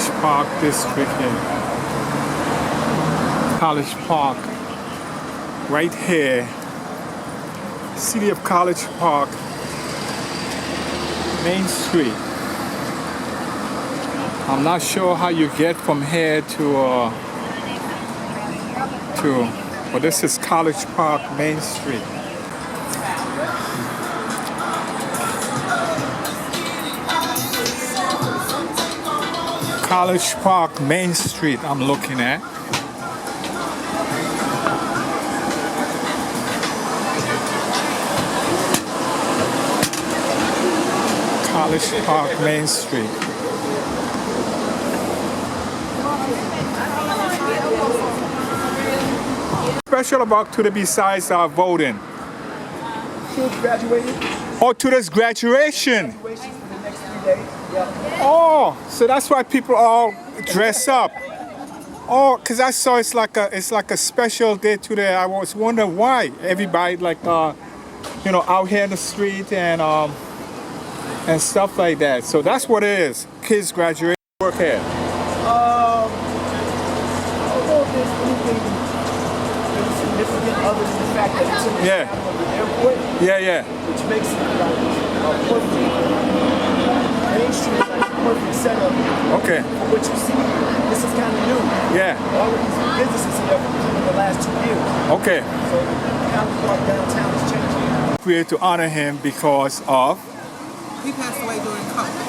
College Park this weekend. College Park, right here. City of College Park, Main Street. I'm not sure how you get from here well, this is College Park, Main Street. College Park, Main Street, I'm looking at. College Park, Main Street. Special about today besides our voting? Kids graduated. Oh, today's graduation. Graduations for the next 3 days. Yeah. Oh, so that's why people all dress up. Oh, cause I saw it's like a special day today. I was wondering why everybody out here in the street and stuff like that. So that's what it is. Kids graduate. Work here. I don't know if there's anything really significant other than the fact that it's in the Yeah. shadow of the airport, Yeah. which makes it like a perfect. Main Street is like a perfect setup Okay. for what you see. This is kind of new. Yeah. All of these businesses have been in the last 2 years. Okay. So College Park downtown is changing. We're to honor him because of He passed away during COVID.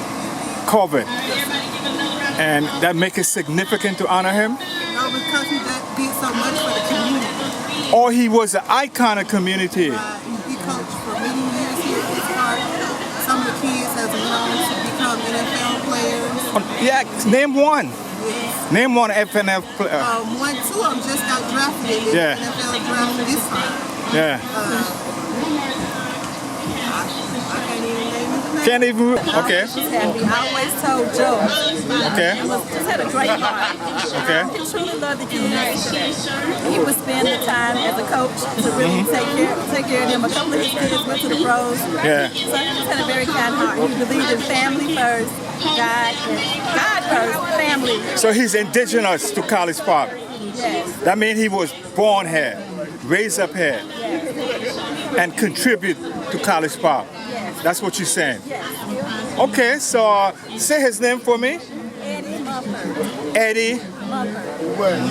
COVID. And that make it significant to honor him? No, because he did so much for the community. Or he was an icon of community? He coached for many years here at this park. Some of the kids have gone to become NFL players. Yeah, name one. Yes. Name one FNF player. Two of them just got drafted in Yeah. the NFL draft this time. Yeah. I can't even name his name. Can't even. Okay. Happy. I always told Joe. Okay. Just had a great heart. Okay. He truly loved the community. He would spend the time as a coach to really take care of them. A couple of his kids went to the pros. Yeah. So he just had a very kind heart. He believed in family first, God first, family. So he's indigenous to College Park. Yes. That means he was born here, raised up here, and contribute to College Park. That's what you're saying. Yes. Okay, so say his name for me. Eddie Mumford. Eddie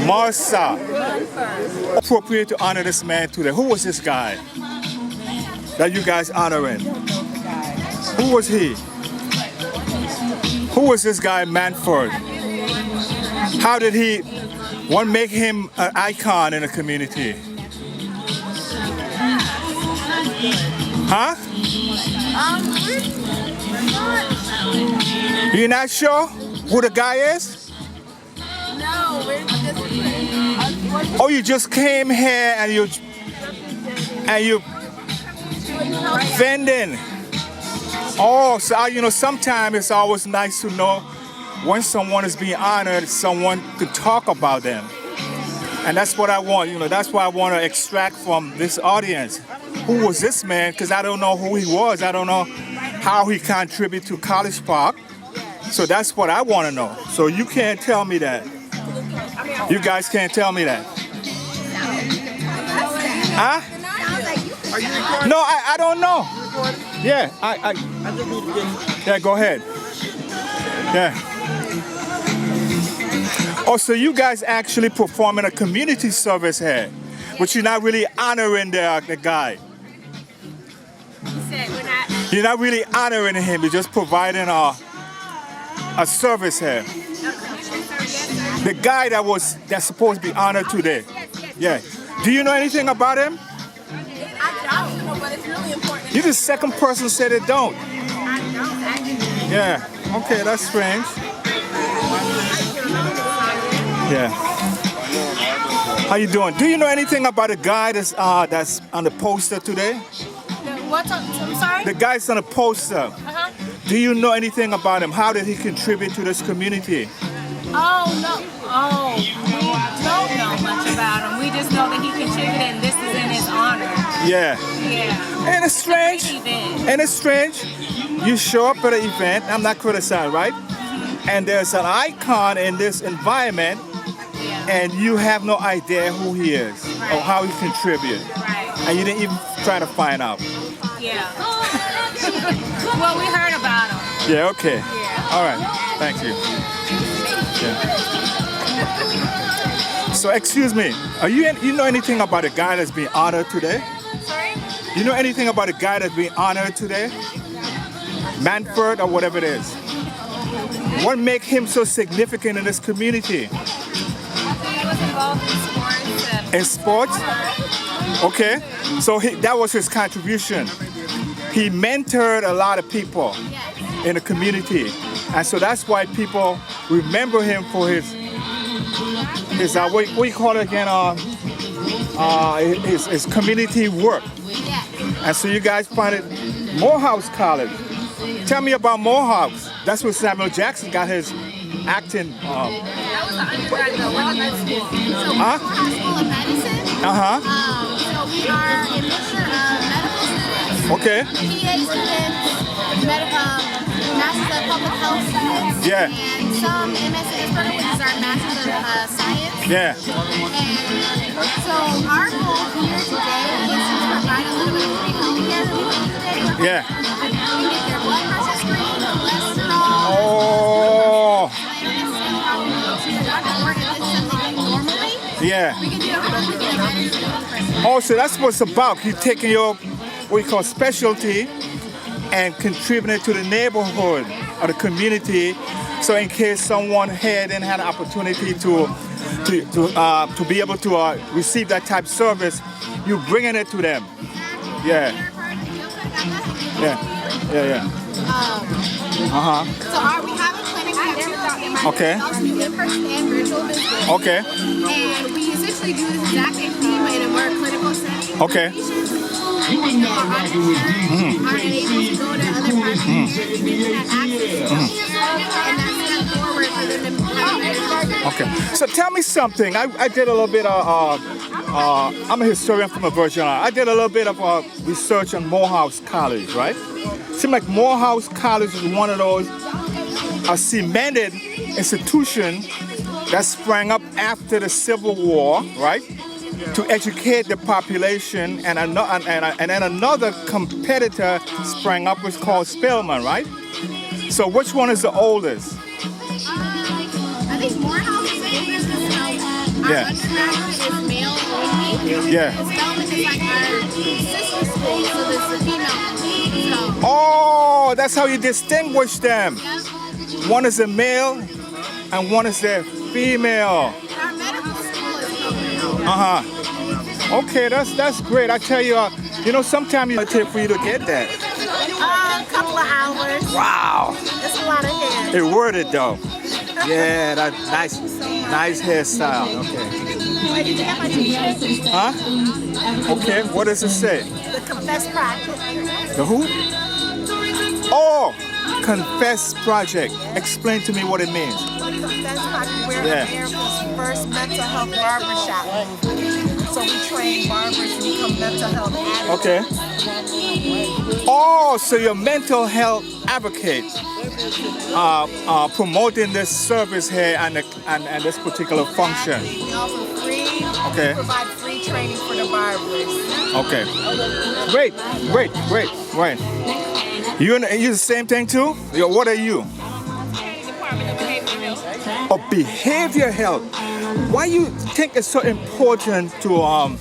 Marsa. Appropriate to honor this man today. Who was this guy that you guys honoring? Who was he? Who was this guy, Manford? How did he make him an icon in the community? Huh? You're not sure who the guy is? No, we're just. Oh, you just came here and you vending. Oh, so sometimes it's always nice to know when someone is being honored, someone could talk about them. And that's what I want, that's what I want to extract from this audience. Who was this man? Because I don't know who he was. I don't know how he contributed to College Park. So that's what I want to know. So you can't tell me that. You guys can't tell me that. Huh? No, I don't know. Yeah, I just need to get. Yeah, go ahead. Yeah. Oh, so you guys actually performing a community service here, but you're not really honoring the guy. You're not really honoring him. You're just providing a service here. The guy that's supposed to be honored today. Yeah. Do you know anything about him? I don't know, but it's really important. You're the second person said it don't. I don't actually. Yeah. Okay, that's strange. Yeah. How you doing? Do you know anything about the guy that's on the poster today? I'm sorry? The guy's on the poster. Do you know anything about him? How did he contribute to this community? Oh, no. Oh, we don't know much about him. We just know that he contributed and this is in his honor. Yeah. Yeah. And it's strange. Event. And it's strange. You show up at an event. I'm not criticizing, right? and there's an icon in this environment, and you have no idea who he is or how he contributes, Right. and you didn't even try to find out. Yeah. Well, we heard about him. Yeah, okay. Yeah. All right, thank you. Yeah. So, excuse me, you know anything about a guy that's being honored today? Sorry? You know anything about a guy that's being honored today? Manford or whatever it is. What makes him so significant in this community? He was involved in sports. In sports? Okay, so that was his contribution. He mentored a lot of people in the community, and so that's why people remember him for his what do you call it again? His community work. And so you guys founded Morehouse College. Tell me about Morehouse. That's where Samuel Jackson got his acting. That was an undergraduate medical school. So Huh? Morehouse School of Medicine. Uh-huh. So we are a mixture of medical students, Okay. PA students, Masters of Public Health students, Yeah. and some MSAs program, which is our Masters of Science. Yeah. And so our goal here today is to provide a little bit of free health care to people today. Yeah. We get their blood pressure screened, cholesterol. Oh. They don't necessarily have to go to the doctor or if it's something they do normally. Yeah. We can do it really good medicine. Oh, so that's what it's about. You're taking your what you call specialty and contributing to the neighborhood or the community. So in case someone here didn't have an opportunity to be able to receive that type of service, you bringing it to them. Yeah. Yeah. Yeah. Uh-huh. So we have a clinic here. Okay. We also do in-person and virtual visits. Okay. And we essentially do this exact same thing but in a more clinical setting. Okay. Patients are unable to go to other parts of the community. We can have access to and that's a step forward for them to have better health. Okay. So tell me something. I did a little bit of, I'm a historian from the Virgin Islands. I did a little bit of research on Morehouse College, right? Seems like Morehouse College is one of those cemented institution that sprang up after the Civil War, right? To educate the population, and then another competitor sprang up, was called Spelman, right? So which one is the oldest? I think Morehouse is the oldest because our Yeah. undergraduate is male only. Yeah. Spelman is like our sister school, so this is a female. So, Oh, that's how you distinguish them. yeah. One is a male and one is a female. Our medical school is female. Uh-huh. Okay, that's great. I tell you, sometimes it takes for you to get that. A couple of hours. Wow. It's a lot of hair. It worded though. Yeah, that's nice hairstyle. Okay. Wait, did you have my t-shirt? Huh? Okay, what does it say? The Confess Project. The who? Oh, Confess Project. Explain to me what it means. Confess Project, we're Yeah. America's first mental health barbershop movement. So we train barbers to become mental health advocates. Okay. Oh, so you're a mental health advocate, promoting this service here and this particular function. We offer free, Okay. we provide free training for the barbers. Okay. Great. You the same thing too? What are you? Department of Behavioral Health. Of behavior health. Why you think it's so important to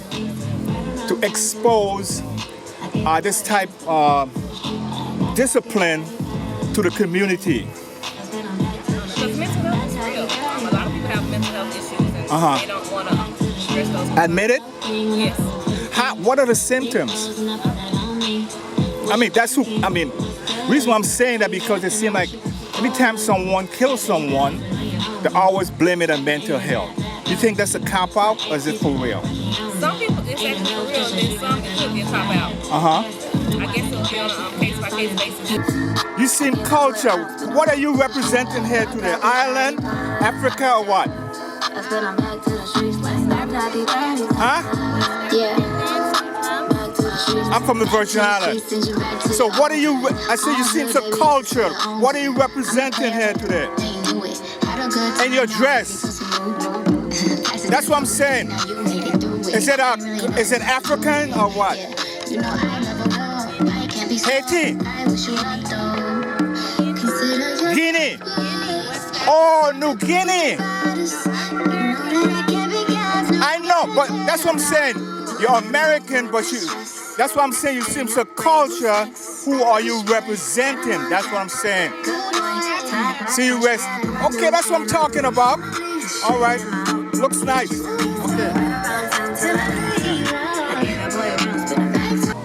expose this type of discipline to the community? Because mental health is real. A lot of people have mental health issues and they don't want to address those. Admit it? Yes. What are the symptoms? Reason why I'm saying that because it seems like every time someone kills someone, they always blame it on mental health. You think that's a cop out or is it for real? Some people, it's actually for real, then some it could be a cop out. I guess it'll be on a case-by-case basis. You seem culture. What are you representing here today? Ireland, Africa, or what? Huh? I'm from the Virgin Islands. So what are you, I see you seem so cultured. What are you representing here today? in your dress. That's what I'm saying. Is it African or what? Haiti? Guinea? Oh, New Guinea. I know, but that's what I'm saying. You're American, but that's what I'm saying. You seem so culture. Who are you representing? That's what I'm saying. See you rest. Okay, that's what I'm talking about. All right. Looks nice. Okay.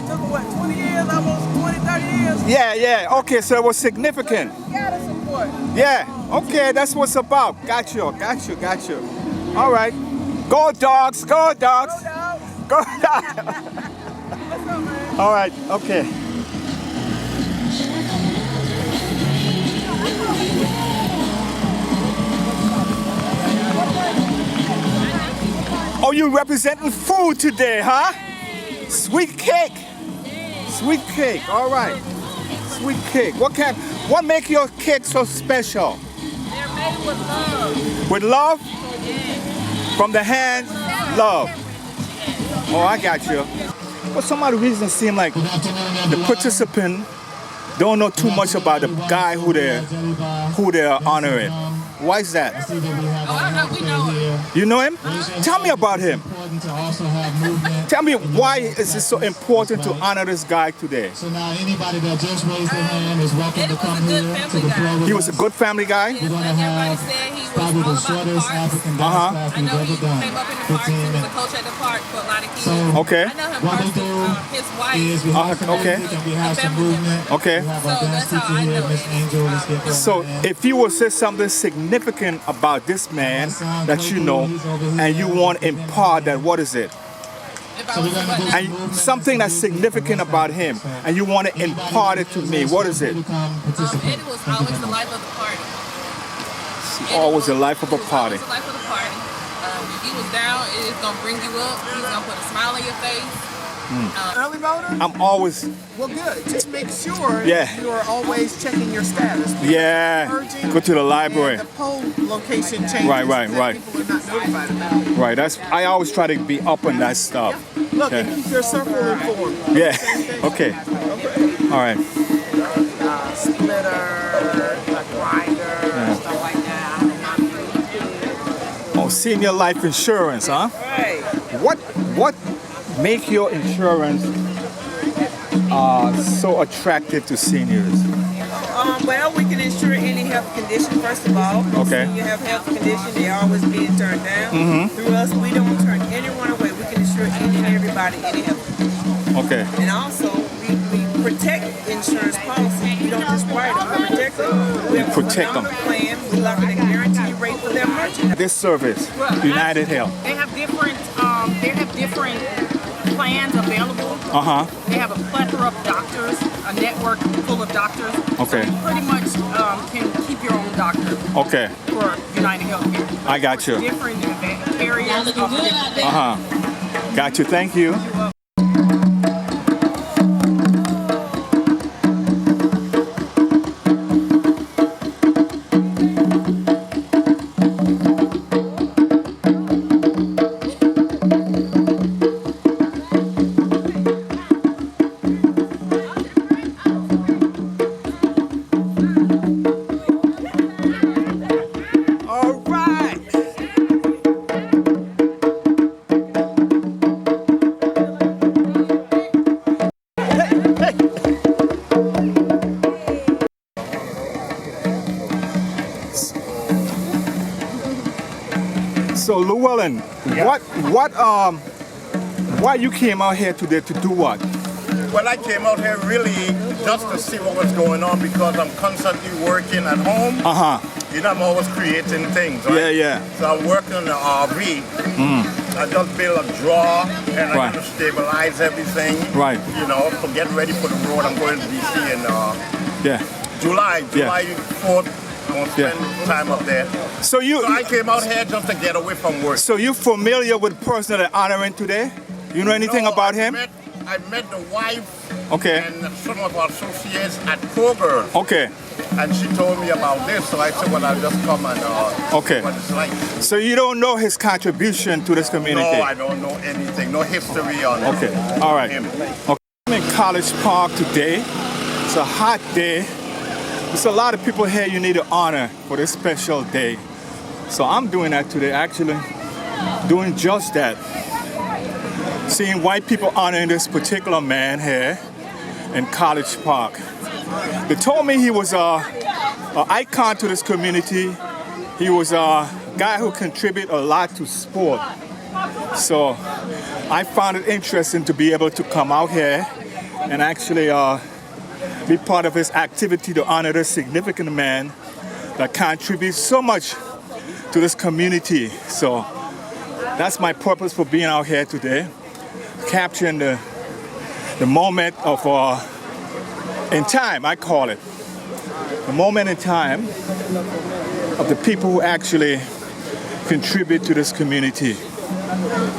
Took what, 20 years, almost 20, 30 years? Yeah. Okay, so it was significant. You gotta support. Yeah. Okay, that's what's about. Got you. All right. Go dogs. Go dogs. Go dogs. All right. Okay. Oh, you representing food today, huh? Sweet cake. Sweet cake. All right. Sweet cake. What make your cake so special? They're made with love. With love? From the hand, love. Oh, I got you. For some odd reason, it seems like the participant don't know too much about the guy who they're honoring. Why is that? Oh, I know, we know him. You know him? Tell me about him. Tell me why is it so important to honor this guy today? So now anybody that just raised their hand is welcome to come here to the floor. He was a good family guy? Yes, like everybody said, he was Probably all the about the shortest parks. African dance class I we've know he ever done. came up in the parks. 15 He was a minutes. coach at the park for a lot of kids. So Okay. I know him what we personally. do His wife. is we have some okay. music and we have some movement. Okay. We have So our dance that's how teacher I here, know Miss it. Angel. Let's give her a So hand. if you would say something significant about this man that you know and you want to impart that, what is it? If I So was we're gonna do to- And something that's significant about him and you want to impart it to me, what is it? Become Eddie participants. was always the life of the party. Always the life of a party. He was always the life of the party. If he was down, it's gonna bring you up. He's gonna put a smile on your face. Early voter? I'm always, Well, good. Just make sure Yeah. you are always checking your status. yeah, Urging go to the library. and the poll location changes. Right. that People are not notified about. Right, I always try to be up on that stuff. Look, Okay. and keep your circle informed. Yeah, Same thing. okay, all right. Splitter, a grinder, stuff like that. Oh, senior life insurance, huh? Right. What make your insurance so attractive to seniors? Well, we can insure any health condition, first of all. Okay. When you have health condition, they're always being turned down. Through us, we don't turn anyone away. We can insure any and everybody, any health condition. Okay, And also, we protect insurance policy. We don't just write them, we protect them. We have a protect them. phenomenal plan. We lock in a guarantee rate for their merchandise. this service, United Health. They have different plans available. They have a plethora of doctors, a network full of doctors. Okay. So you pretty much can keep your own doctor Okay, for United Healthcare. I got you. Different areas of different. Got you, thank you. All right. So Llewellyn, why you came out here today to do what? Well, I came out here really just to see what was going on because I'm constantly working at home. You know, I'm always creating things, right? Yeah. So I'm working on the RV. I just build a drawer and I Right. just stabilize everything. Right. You know, to get ready for the road. I'm going to DC in Yeah. July 4th. I'm going to Yeah. spend time up there. So So I came out here just to get away from work. So you familiar with the person that honoring today? You know anything No, about him? I met the wife Okay. and some of our associates at Kroger. Okay. and she told me about this, so I said, well, I'll just come and Okay. see what it's like. So you don't know his contribution to this community? No, I don't know anything. No history on Okay, all right. him. Okay. I'm in College Park today. It's a hot day. There's a lot of people here you need to honor for this special day. So I'm doing that today, actually, doing just that. Seeing white people honoring this particular man here in College Park. They told me he was an icon to this community. He was a guy who contributed a lot to sport. So I found it interesting to be able to come out here and actually be part of his activity to honor this significant man that contributes so much to this community. So that's my purpose for being out here today, capturing the moment of in time, I call it. The moment in time of the people who actually contribute to this community.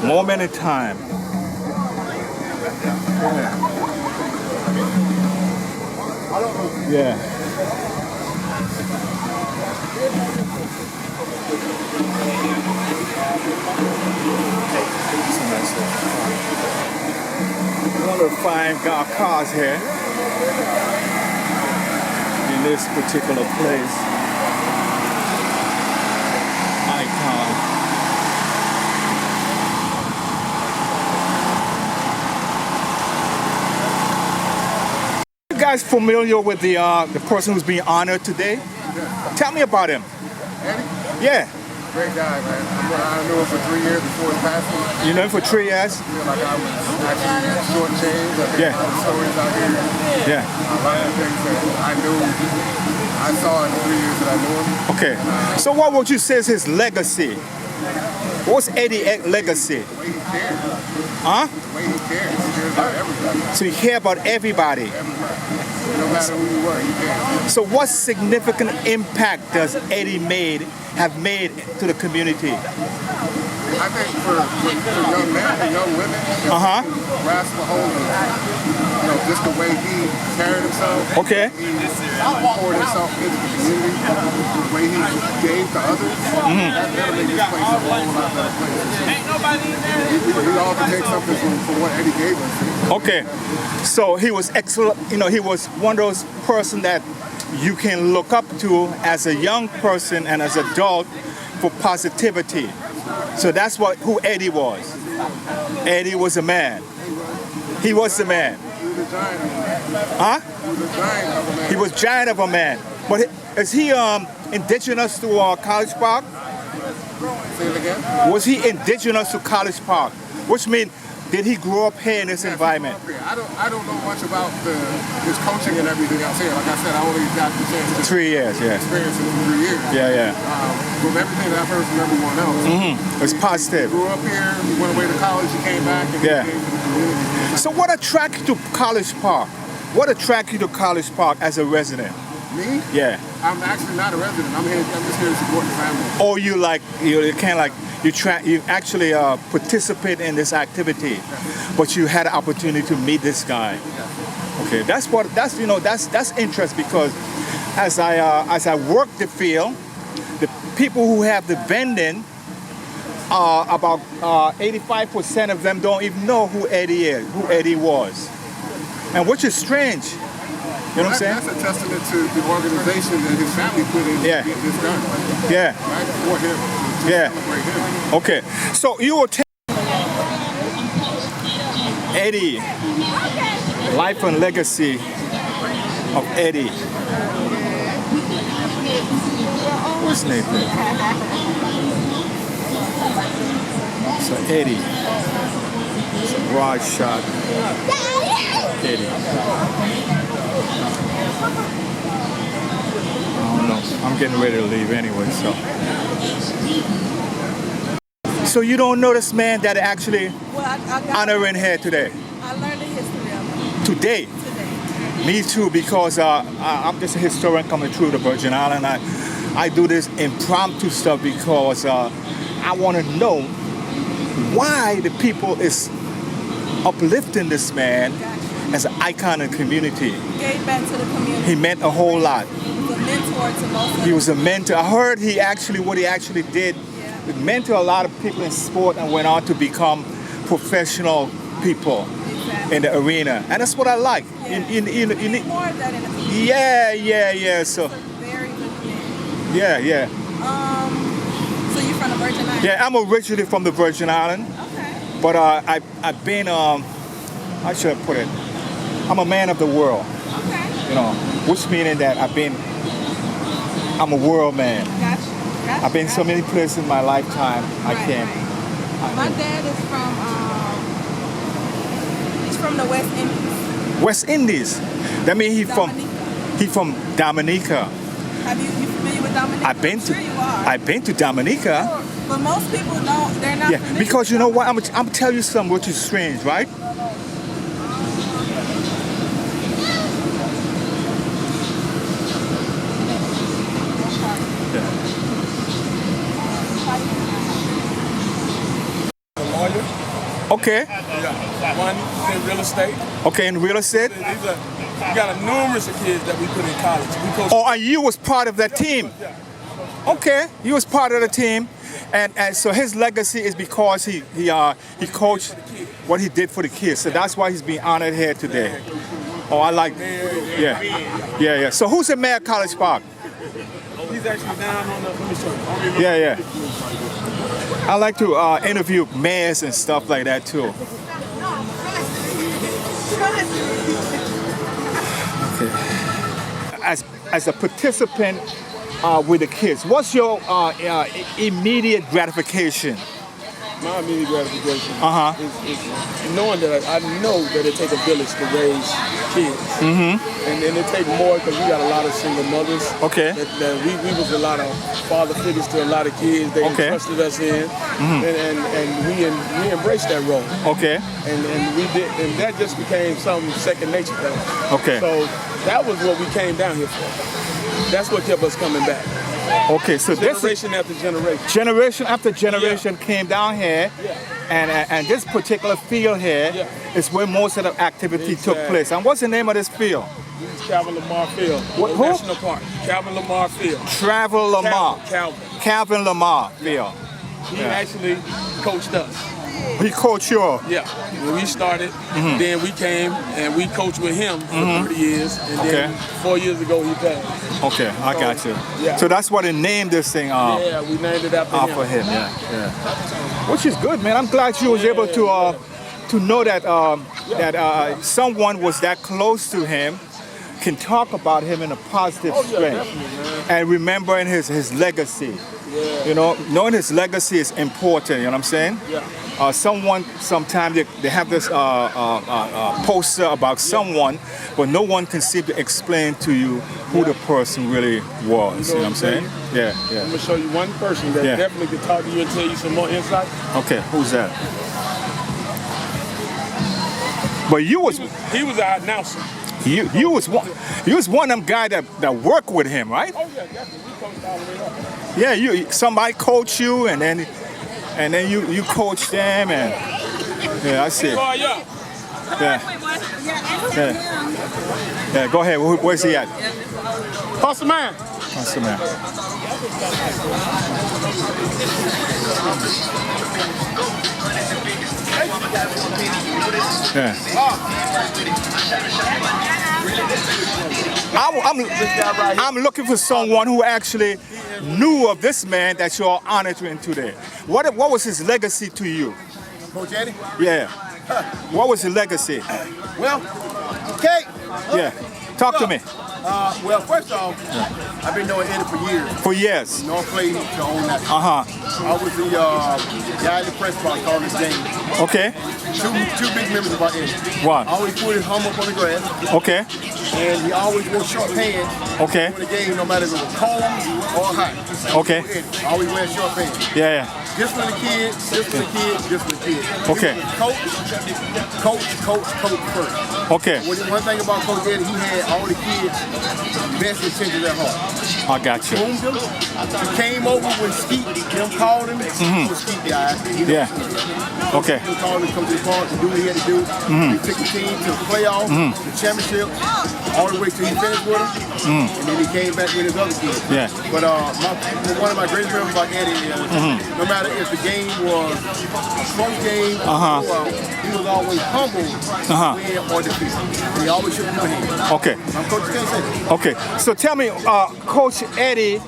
Moment in time. Yeah. One of the fine cars here in this particular place. Icon. You guys familiar with the person who's being honored today? Tell me about him. Eddie? Yeah. Great guy, man. I knew him for 3 years before his passing. You know him for 3 years? I feel like I was actually shortchanged. I think a lot of stories out here. Yeah. A lot of things that I saw in the 3 years that I knew him. Okay. So what would you say is his legacy? What's Eddie's legacy? The way he cared. Huh? The way he cared. He cares about everybody. So you care about everybody. No matter who you were, he cared. So what significant impact does Eddie have made to the community? I think for young men and young women, grasp a hold of, just the way he carried himself. Okay. He poured himself into the community, the way he gave to others. That'll make this place a whole lot better place. Ain't nobody in there. We all can take something from what Eddie gave us. Okay. So he was excellent. He was one of those person that you can look up to as a young person and as an adult for positivity. So that's who Eddie was. Eddie was a man. He was the man. He was a giant of a man. Huh? He was a giant of a man. He was giant of a man. But is he indigenous to College Park? Say it again? Was he indigenous to College Park? Which means, did he grow up here in this environment? I don't know much about his coaching and everything else here. Like I said, I only got the chance to 3 years, yeah. experience it for 3 years. Yeah. From everything that I've heard from everyone else. It's positive. He grew up here, he went away to college, he came back, and he came to the community. So what attracted you to College Park? What attracted you to College Park as a resident? Me? Yeah. I'm actually not a resident. I'm just here to support the family. Or you actually participate in this activity, but you had an opportunity to meet this guy. Okay, that's interest, because as I work the field, the people who have the vending, about 85% of them don't even know who Eddie was, and which is strange. You know what I'm saying? That's a testament to the organization that his family put in to get this done. Yeah. Right for him. To celebrate him. Okay. So you will tell Eddie, life and legacy of Eddie. What's his name? So Eddie. It's a broad shot. Eddie. I don't know. I'm getting ready to leave anyway, so you don't know this man that actually honoring here today? I learned the history of him. Today? Me too, because I'm just a historian coming through the Virgin Island. I do this impromptu stuff because I want to know why the people is uplifting this man as an icon in the community. He gave back to the community. He meant a whole lot. He was a mentor to most of He was a mentor. I heard what he actually did, he mentored a lot of people in sport and went on to become professional people in the arena. And that's what I like. more of that in the future. Yeah. So, Very good thing. yeah. So you're from the Virgin Islands? Yeah, I'm originally from the Virgin Islands, Okay. but I've been, how should I put it? I'm a man of the world, Okay. which meaning that I'm a world man. Gotcha. I've been so many places in my lifetime, I can't. My dad is he's from the West Indies. West Indies. That means he from Dominica. Have you familiar with Dominica? I've been I'm sure you are. I've been to Dominica. But most people don't. They're not. Yeah, familiar because with you know what? I'm tell you something which is strange, right? Okay. One in real estate. Okay, in real estate. We got numerous of kids that we put in college. Oh, and you was part of that team. Okay, he was part of the team, and so his legacy is because he coached what he did for the kids. So that's why he's being honored here today. Oh, I like. Yeah. So who's the mayor of College Park? He's actually down on the. Let me show you. Yeah. I like to interview mayors and stuff like that too. Okay. As a participant with the kids, what's your immediate gratification? My immediate gratification is knowing that I know that it takes a village to raise kids. And it takes more because we got a lot of single mothers. Okay. That we was a lot of father figures to a lot of kids. They entrusted us in, and we embraced that role. Okay. And we did, and that just became something second nature to us. Okay. So that was what we came down here for. That's what kept us coming back. Okay, so generation after generation came down here, and this particular field here is where most of the activity took place. And what's the name of this field? This is Calvin Lamar Field, who? National Park. Calvin Lamar Field. Calvin Lamar Field. He actually coached us. He coached you all? Yeah. When we started, then we came and we coached with him for 30 years. And then 4 years ago he passed. Okay, I got you. Yeah. So that's why they named this thing yeah, we named it after him. Yeah. Which is good, man. I'm glad you was able to know that someone was that close to him, can talk about him in a positive strength, and remembering his legacy. You know, knowing his legacy is important. You know what I'm saying? Yeah. Sometimes they have this poster about someone, but no one can seem to explain to you who the person really was. You know what I'm saying? Yeah. I'm gonna show you one person that definitely can talk to you and tell you some more insight. Okay, who's that? But he was our announcer. You was one of them guys that worked with him, right? Oh yeah, definitely. We coached all the way up. Yeah, somebody coached you, and then you coach them, and I see. Yeah. Go ahead. Where's he at? Pastor Man. I'm looking for someone who actually knew of this man that you're honoring today. What was his legacy to you? Coach Eddie? Yeah. What was his legacy? Well, okay. Yeah. Talk to me. Well, first off, I've been knowing Eddie for years. North Clay to own that. I was the guy in the press box calling his game. Okay. Two big memories about Eddie. One. Always put his hum up on the grass. Okay. And he always wore short pants. Okay. For the game, no matter if it was cold or hot. Okay. Always wear short pants. Yeah. Just for the kids, just for the kids, just for the kids. Okay. Coach first. Okay. One thing about Coach Eddie, he had all the kids' best intentions at heart. I got you. He came over when Skeet, them called him. He was Skeet guy. Yeah. Okay. He called him to come to the park to do what he had to do. He took the team to the playoffs, the championship. all the way till he finished with them, and then he came back with his other kids. Yeah. But one of my greatest memories about Eddie is no matter if the game was a close game or blowout, he was always humble, win or defeat. And he always shook your hand. Okay. Coach can't say that. Okay. So tell me, Coach Eddie,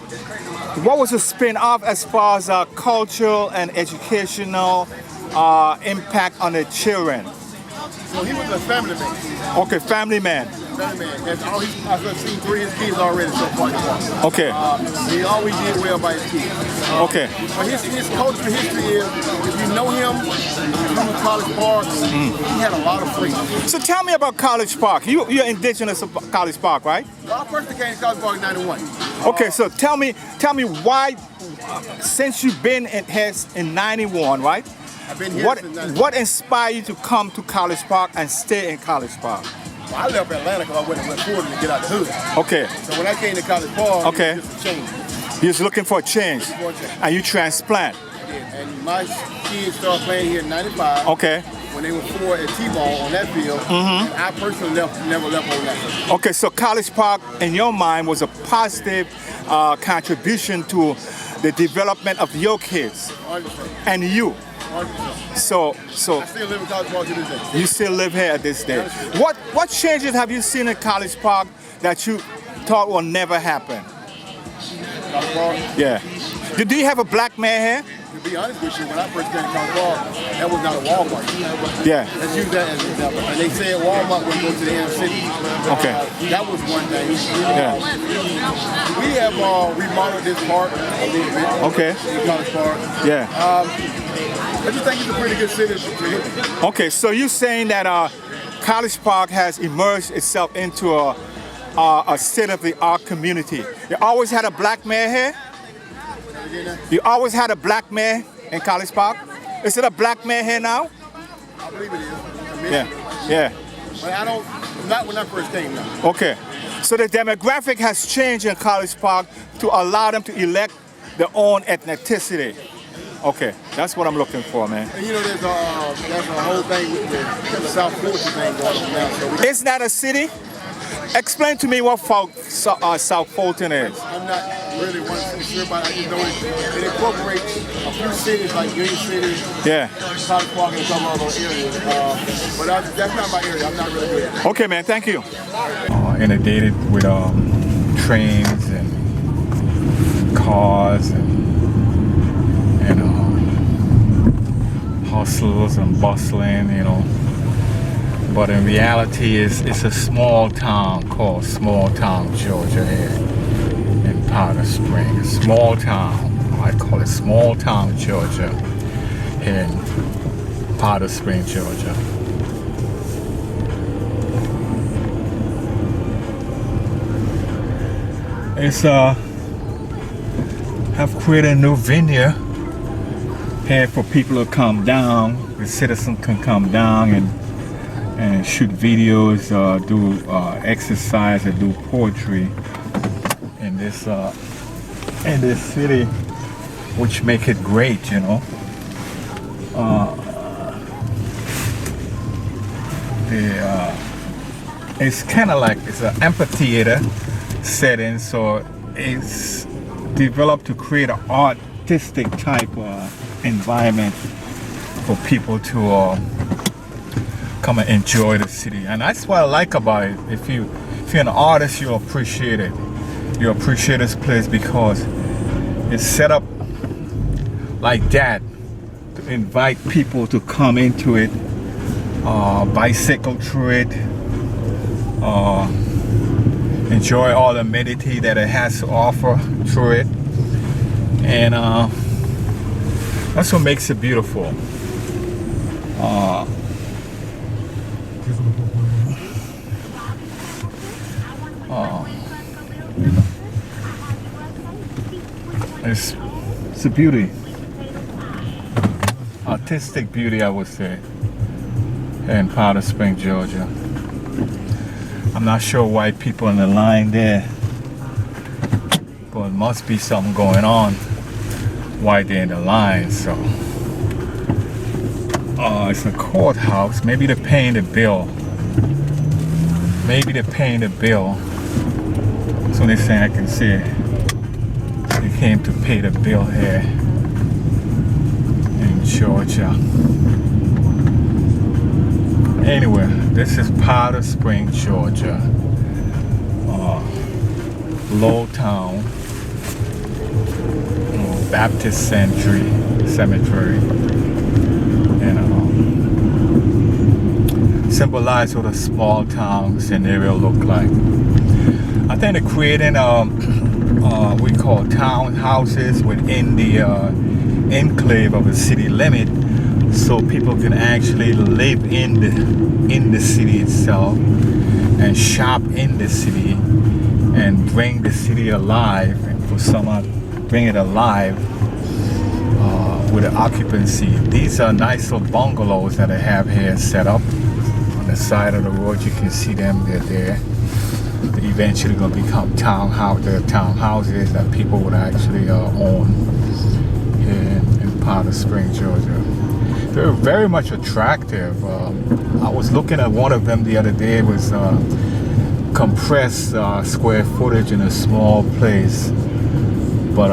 what was the spin-off as far as cultural and educational impact on the children? So he was a family man. Okay, family man. Family man. That's all I've seen 3 of his kids already so far. Okay. He always did well by his kids. Okay. But his cultural history is, if you know him from College Park, he had a lot of freedom. So tell me about College Park. You're indigenous of College Park, right? Well, I first came to College Park in '91. Okay, so tell me why, since you've been in '91, right? I've been here since 91. What inspired you to come to College Park and stay in College Park? Well, I left Atlanta because I went forward to get out the hood. Okay. So when I came to College Park, okay, it was just a change. You're just looking for a change. And you transplant. And my kids started playing here in '95. Okay. When they were 4 at T-ball on that field, and I personally never left on that field. Okay, so College Park, in your mind, was a positive contribution to the development of your kids and you. So I still live in College Park to this day. You still live here at this day. What changes have you seen in College Park that you thought will never happen? College Park? Yeah. Do you have a black man here? To be honest with you, when I first came to College Park, that was not a Walmart. Yeah. Let's use that as an example. And they said Walmart would go to the inner city. Okay. That was one thing. Yeah. We have remodeled this park a little bit. Okay. In College Park. Yeah. I just think it's a pretty good city to hit. Okay, so you're saying that College Park has emerged itself into a state-of-the-art community. You always had a black man here? You always had a black man in College Park? Is it a black man here now? I believe it is. Yeah. But not when I first came now. Okay. So the demographic has changed in College Park to allow them to elect their own ethnicity. Okay, that's what I'm looking for, man. And you know, there's a whole thing with the South Fulton thing going on now. So Isn't that a city? Explain to me what South Fulton is. I'm not really 100% sure about it. I just know it incorporates a few cities like Union City, yeah, College Park, and some other areas. But that's not my area. I'm not really good at it. Okay, man. Thank you. Inundated with trains and cars and hustles and bustling, you know. But in reality, it's a small town called Small Town, Georgia, here in Powder Springs. Small town. I call it Small Town, Georgia, here in Powder Springs, Georgia. It's have created a new venue here for people to come down. The citizens can come down and shoot videos, do exercise, and do poetry in this city, which make it great, you know. It's kind of like it's an amphitheater setting, so it's developed to create an artistic type environment for people to come and enjoy the city. And that's what I like about it. If you're an artist, you appreciate it. You appreciate this place because it's set up like that to invite people to come into it, bicycle through it, enjoy all the amenity that it has to offer through it, and that's what makes it beautiful. It's a beauty, artistic beauty, I would say, in Powder Springs, Georgia. I'm not sure why people in the line there, but it must be something going on why they're in the line. So it's a courthouse. Maybe they're paying the bill. maybe they're paying the bill. That's what they're saying. I can see it. They came to pay the bill here in Georgia. Anyway, this is Powder Spring, Georgia. Lowtown Baptist Cemetery, and symbolize what a small town scenario look like. I think they're creating we call townhouses within the enclave of a city limit, so people can actually live in the city itself and shop in the city and bring the city alive, and for someone bring it alive with the occupancy. These are nice little bungalows that I have here set up on the side of the road. You can see them, they're there. They're eventually going to become townhouses that people would actually own here in Powder Spring, Georgia. They're very much attractive. I was looking at one of them the other day. It was compressed square footage in a small place, but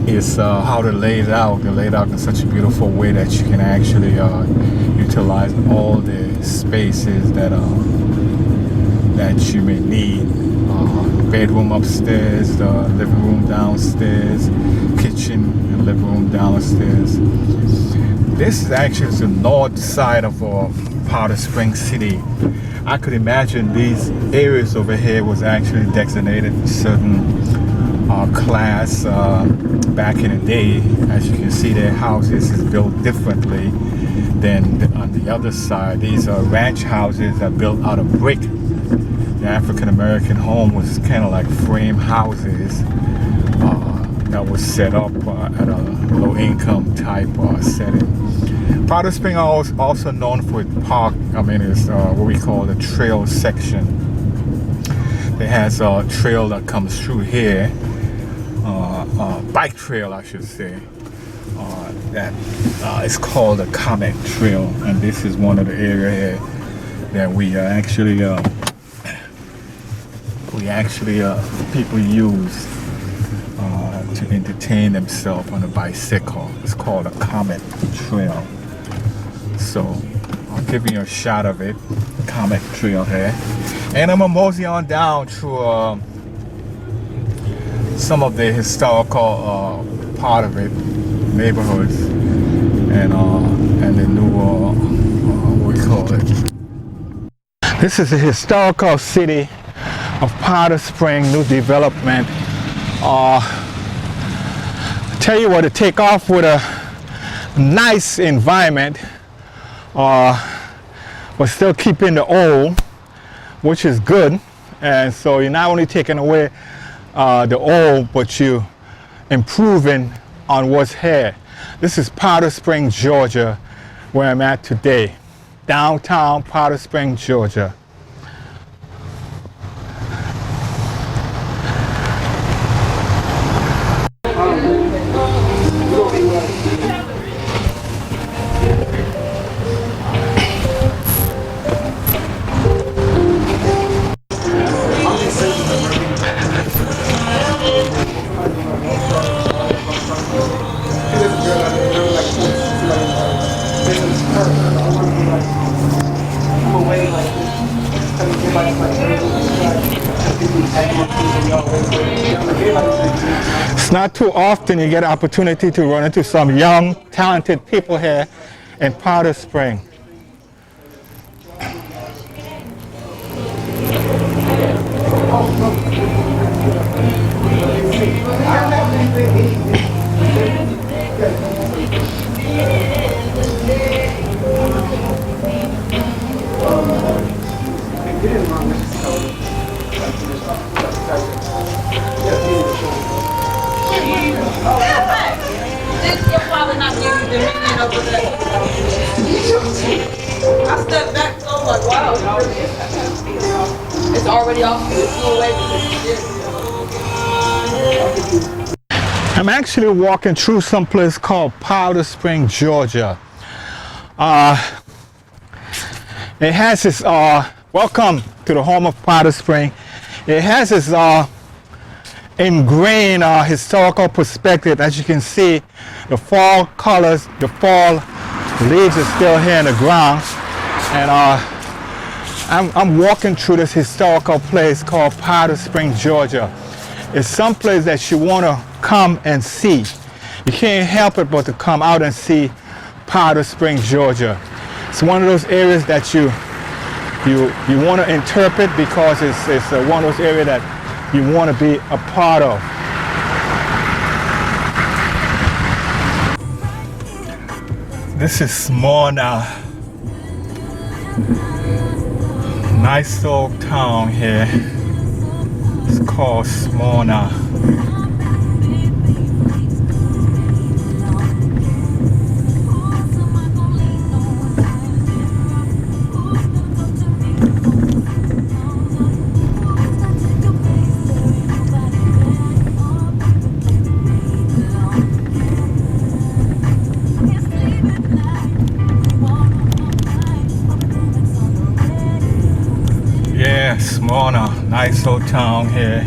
it's how they're laid out. They're laid out in such a beautiful way that you can actually utilize all the spaces that you may need. Bedroom upstairs, the living room downstairs, kitchen and living room downstairs. This is actually the north side of Powder Spring City. I could imagine these areas over here was actually designated for certain class back in the day. As you can see, their houses is built differently than on the other side. These are ranch houses that are built out of brick. The African American home was kind of like frame houses that was set up at a low income type setting. Powder Spring is also known for its park. I mean, it's what we call the trail section. It has a trail that comes through here, bike trail, I should say. That is called the Comet Trail, and this is one of the areas here that we actually people use to entertain themselves on a bicycle. It's called a Comet Trail. So I'll give you a shot of it, Comet Trail here. And I'm gonna mosey on down through some of the historical part of it, neighborhoods, and the new what we call it. This is the historical city of Powder Spring, new development. Tell you what, to take off with a nice environment, but still keeping the old, which is good. And so you're not only taking away the old, but you improving on what's here. This is Powder Spring, Georgia, where I'm at today. Downtown Powder Spring, Georgia. It's not too often you get an opportunity to run into some young, talented people here in Powder Spring. I stepped back so like, wow, it's already off. I'm actually walking through some place called Powder Spring, Georgia. It has this what Welcome to the home of Powder Spring. It has its ingrained historical perspective. As you can see, the fall colors, the fall leaves are still here in the ground. And I'm walking through this historical place called Powder Spring, Georgia. It's some place that you want to come and see. You can't help it but to come out and see Powder Spring, Georgia. It's one of those areas that you want to interpret because it's one of those areas that you want to be a part of. This is Smyrna. Nice little town here. It's called Smyrna. Smyrna, nice little town here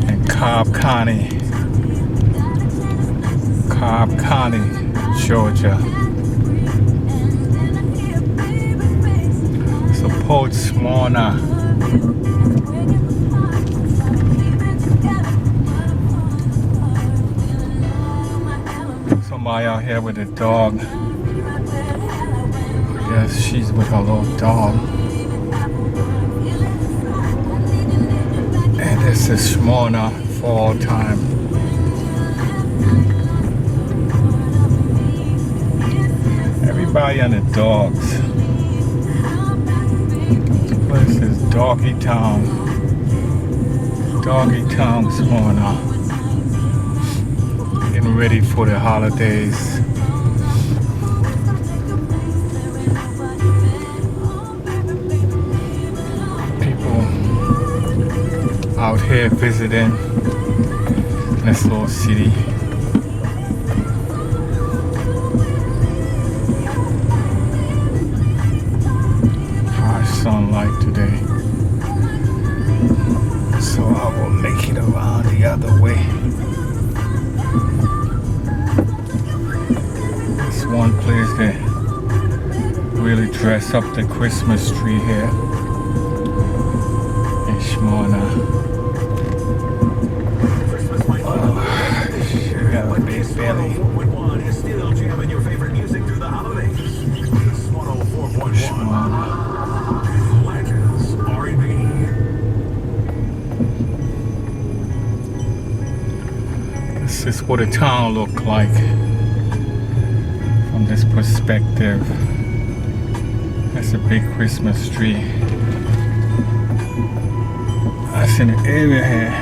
in Cobb County, Georgia. Support Smyrna. Somebody out here with a dog. Yes, she's with her little dog. This is Smyrna fall time. Everybody and the dogs. This place is Doggy Town. Doggy Town, Smyrna. Getting ready for the holidays. Out here visiting this little city. Harsh sunlight today, so I will make it around the other way. This one place that really dress up the Christmas tree here in Smyrna. Belly. Is still jamming your favorite music through the holidays. 104.1 Legends R&B. This is what a town look like from this perspective. That's a big Christmas tree. That's in the area here.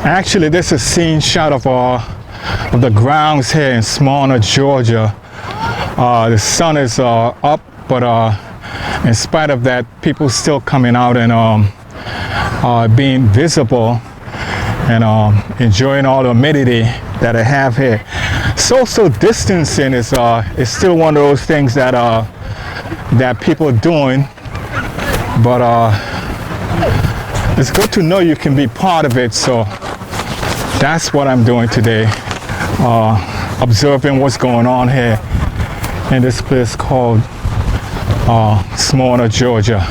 Actually, this is a scene shot of the grounds here in Smyrna, Georgia. The sun is up, but in spite of that, people still coming out and being visible and enjoying all the amenity that I have here. Social distancing is still one of those things that that people are doing, but it's good to know you can be part of it. So that's what I'm doing today, observing what's going on here in this place called Smyrna, Georgia.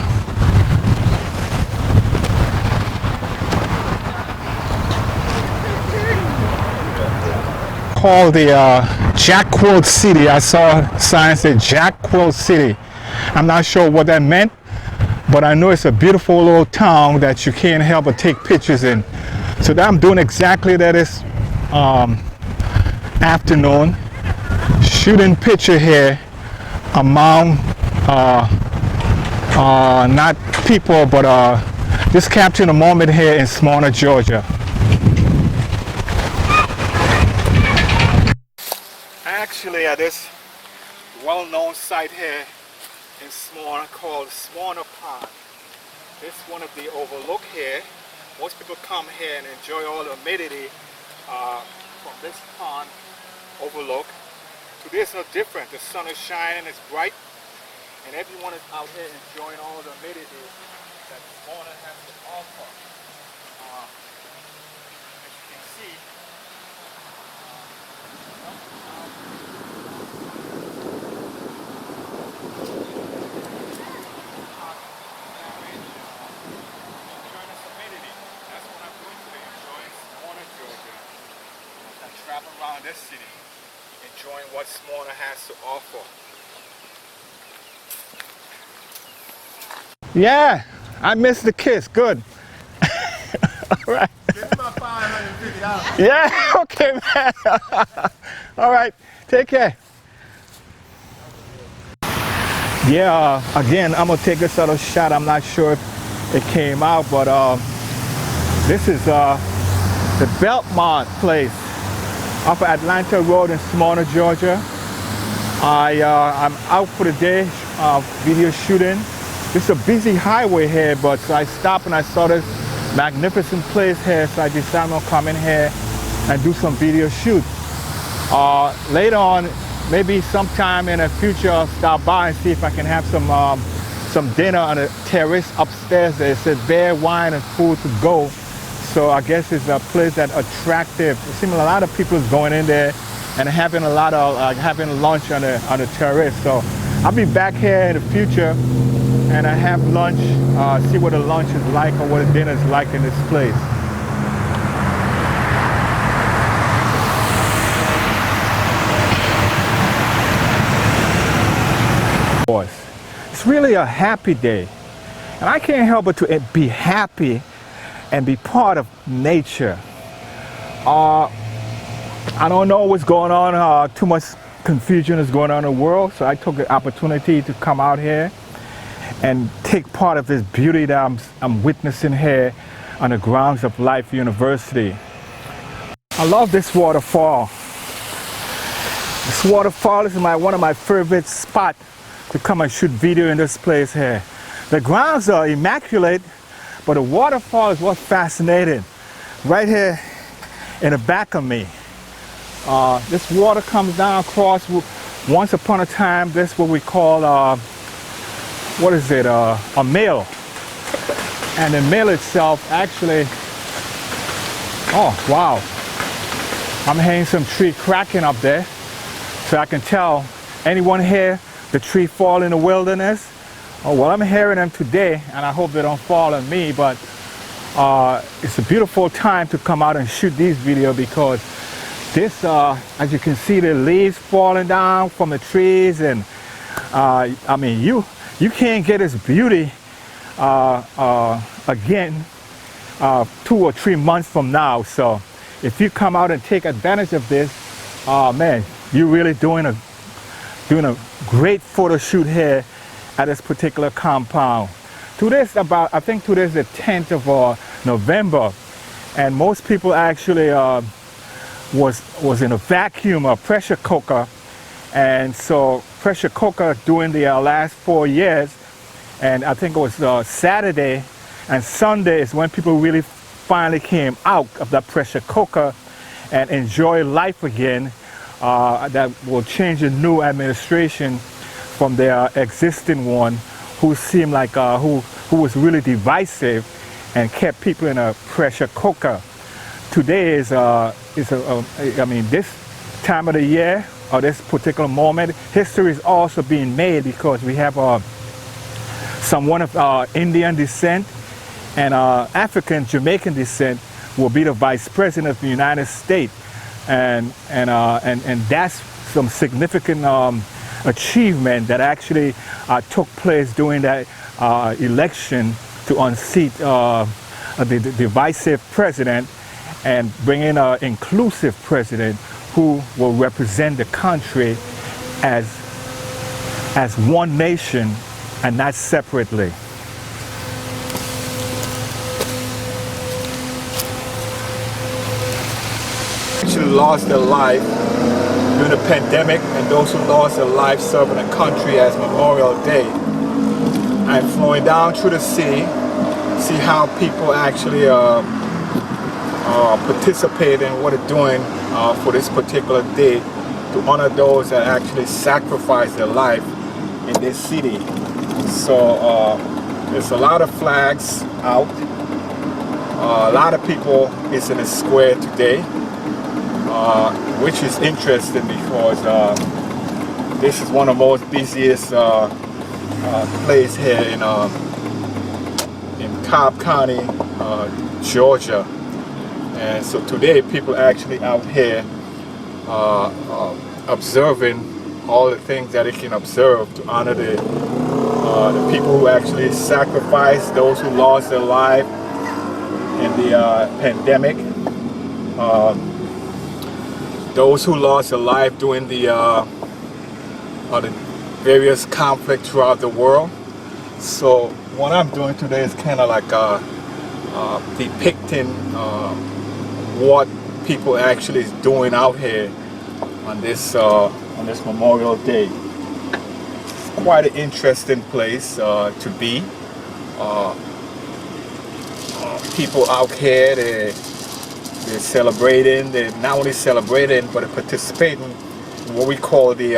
Called the Jack Quilt City. I saw signs that Jack Quilt City. I'm not sure what that meant, but I know it's a beautiful little town that you can't help but take pictures in. So that I'm doing exactly that this afternoon, shooting picture here among not people, but just capturing a moment here in Smyrna, Georgia. Actually, at this well-known site here in Smyrna called Smyrna Pond. This one of the overlook here most people come here and enjoy all the humidity from this pond overlook. Today is no different. The sun is shining, it's bright, and everyone is out here enjoying all the humidity that Smyrna has to offer. As you can see, travel around this city, enjoying what Smyrna has to offer. Yeah, I missed the kiss. Good. All right. It's about $550. Yeah, okay, man. All right, take care. Yeah, again, I'm gonna take this other shot. I'm not sure if it came out, but this is the Belmont place off of Atlanta Road in Smyrna, Georgia. I'm out for the day video shooting. This is a busy highway here, but so I stopped and I saw this magnificent place here, so I decided I'm gonna come in here and do some video shoot. Later on, maybe sometime in the future, I'll stop by and see if I can have some dinner on the terrace upstairs. There says beer, wine, and food to go. So I guess it's a place that's attractive. It seems a lot of people is going in there and having a lot of having lunch on the terrace. So I'll be back here in the future and I have lunch, see what the lunch is like or what the dinner is like in this place. It's really a happy day, and I can't help but to be happy and be part of nature. I don't know what's going on, too much confusion is going on in the world, so I took the opportunity to come out here and take part of this beauty that I'm witnessing here on the grounds of Life University. I love this waterfall. This waterfall is one of my favorite spots to come and shoot video in this place here. The grounds are immaculate, but the waterfall is what's fascinating. Right here in the back of me. This water comes down across. Once upon a time, this is what we call, what is it, a mill. And the mill itself actually, oh wow. I'm hearing some tree cracking up there. So I can tell anyone here, the tree fall in the wilderness. Oh, well, I'm hearing them today, and I hope they don't fall on me, but it's a beautiful time to come out and shoot these videos because this, as you can see, the leaves falling down from the trees, and I mean, you can't get this beauty again 2 or 3 months from now. So if you come out and take advantage of this, man, you're really doing a great photo shoot here at this particular compound. Today's I think today's the 10th of November, and most people actually was in a vacuum, a pressure cooker, and so pressure cooker during the last 4 years, and I think it was Saturday and Sunday is when people really finally came out of that pressure cooker and enjoy life again. That will change the new administration from their existing one, who seemed like who was really divisive and kept people in a pressure cooker. Today is I mean, this time of the year or this particular moment, history is also being made because we have someone of Indian descent and African Jamaican descent will be the Vice President of the United States. And that's some significant achievement that actually took place during that election to unseat the divisive president and bring in an inclusive president who will represent the country as one nation and not separately. Actually lost their life during the pandemic, and those who lost their life serving the country as Memorial Day. I'm flowing down through the city see how people actually participate in what they're doing for this particular day to honor those that actually sacrificed their life in this city. So there's a lot of flags out. A lot of people is in the square today, which is interesting because this is one of the most busiest places here in Cobb County, Georgia. And so today people actually out here observing all the things that they can observe to honor the people who actually sacrificed, those who lost their life in the pandemic, those who lost their life during the various conflicts throughout the world. So what I'm doing today is kind of like depicting what people actually is doing out here on this Memorial Day. It's quite an interesting place to be. People out here, they're celebrating. They're not only celebrating, but they're participating in what we call the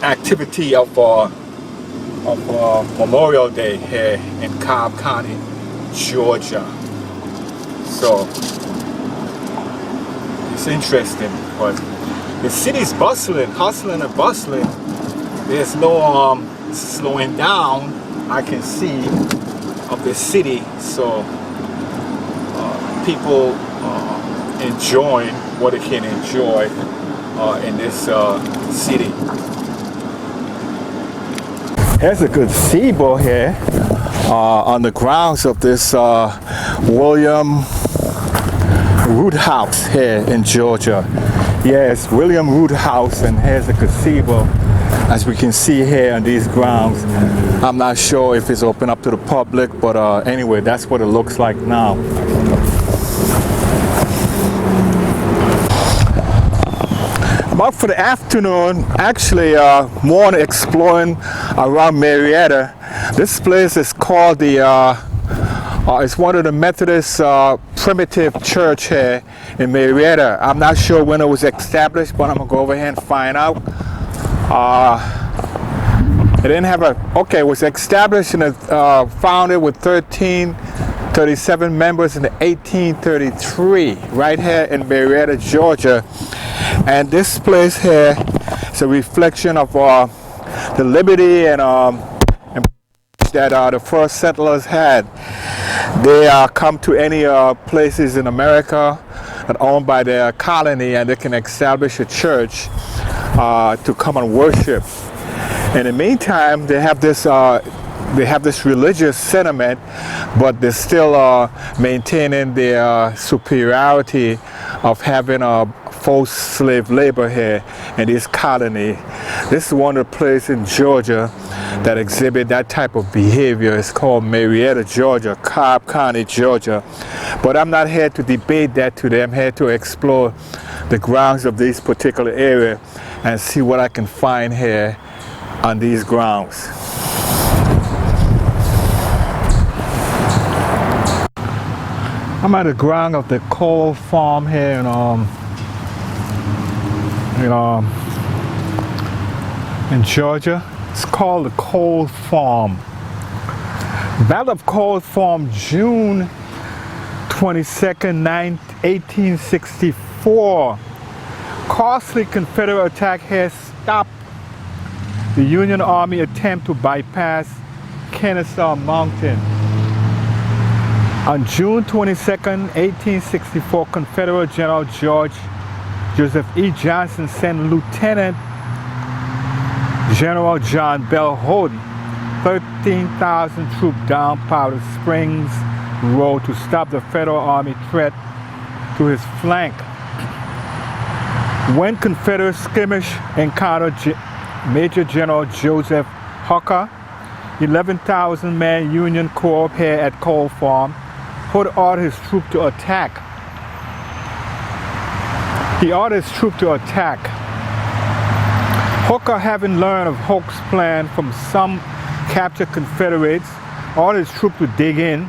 activity of Memorial Day here in Cobb County, Georgia. So it's interesting, but the city's bustling, hustling and bustling. There's no slowing down, I can see, of the city. So people enjoying what they can enjoy in this city. There's a gazebo here on the grounds of this William Root House here in Georgia. Yes, William Root House, and here's a gazebo, as we can see here on these grounds. I'm not sure if it's open up to the public, but anyway, that's what it looks like now. But for the afternoon, actually more exploring around Marietta. This place is called it's one of the Methodist primitive church here in Marietta. I'm not sure when it was established, but I'm gonna go over here and find out. It didn't have it was established and founded with 1337 members in 1833, right here in Marietta, Georgia. And this place here is a reflection of the liberty and that the first settlers had. They come to any places in America that owned by their colony, and they can establish a church to come and worship. In the meantime, they have this religious sentiment, but they're still maintaining their superiority of having forced slave labor here in this colony. This is one of the places in Georgia that exhibit that type of behavior. It's called Marietta, Georgia, Cobb County, Georgia. But I'm not here to debate that today. I'm here to explore the grounds of this particular area and see what I can find here on these grounds. I'm at the ground of the Cole Farm here in Georgia. It's called the Cole Farm. Battle of Cole Farm, June 22nd, 1864. Costly Confederate attack has stopped the Union Army attempt to bypass Kennesaw Mountain. On June 22nd, 1864, Confederate General Joseph E. Johnson sent Lieutenant General John Bell Hood 13,000 troops down Powder Springs Road to stop the Federal Army threat to his flank. When Confederate skirmish encountered Major General Joseph Hooker, 11,000-man Union Corps here at Cole Farm, Hood ordered his troops to attack. He ordered his troops to attack. Hooker, having learned of Hoke's plan from some captured Confederates. All his troops would dig in.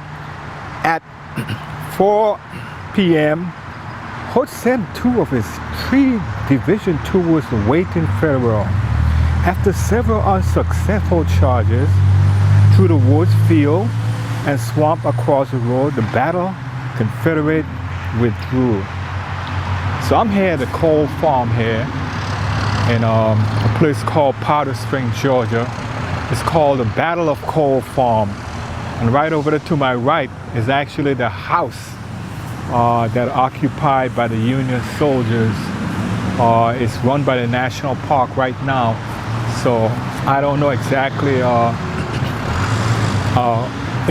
At 4 p.m., Hood sent 2 of his 3 division towards the waiting Federal. After several unsuccessful charges through the woods, field, and swamp across the road, the battle Confederate withdrew. So I'm here at the Cole Farm here in a place called Powder Spring, Georgia. It's called the Battle of Cole Farm. And right over there to my right is actually the house that occupied by the Union soldiers. It's run by the National Park right now. So I don't know exactly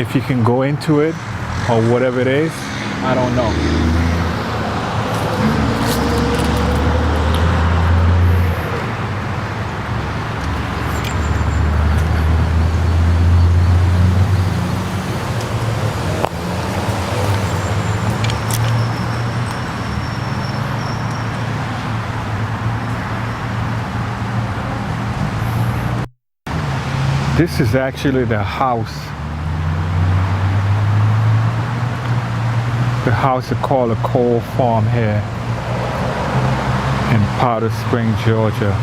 if you can go into it or whatever it is. I don't know. This is actually the house. The house is called the Cole Farm here in Powder Spring, Georgia.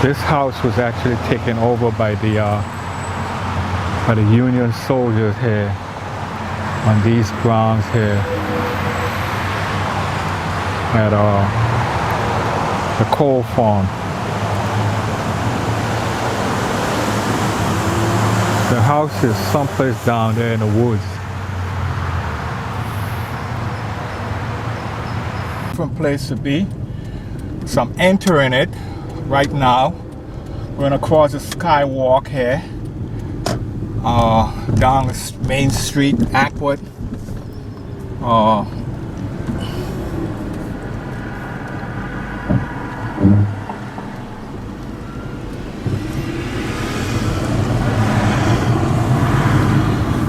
This house was actually taken over by the Union soldiers here on these grounds here at the Cole Farm. The house is someplace down there in the woods. Different place to be. So I'm entering it right now. We're gonna cross the skywalk here, down the main street, Atwood.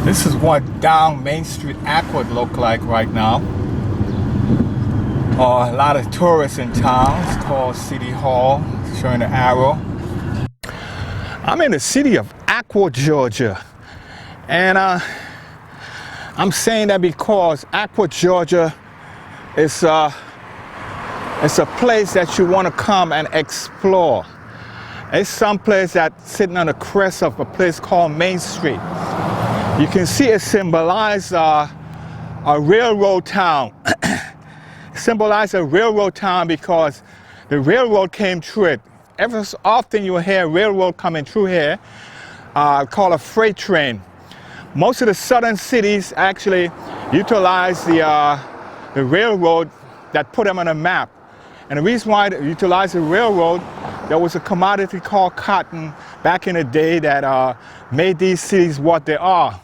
This is what down Main Street, Atwood look like right now. A lot of tourists in town. It's called City Hall, showing the arrow. I'm in the city of Atwood, Georgia. And I'm saying that because Atwood, Georgia is it's a place that you want to come and explore. It's some place that's sitting on the crest of a place called Main Street. You can see it symbolizes a railroad town. It symbolizes a railroad town because the railroad came through it. Every so often you hear a railroad coming through here, called a freight train. Most of the southern cities actually utilize the railroad that put them on a map. And the reason why they utilize the railroad, there was a commodity called cotton back in the day that made these cities what they are.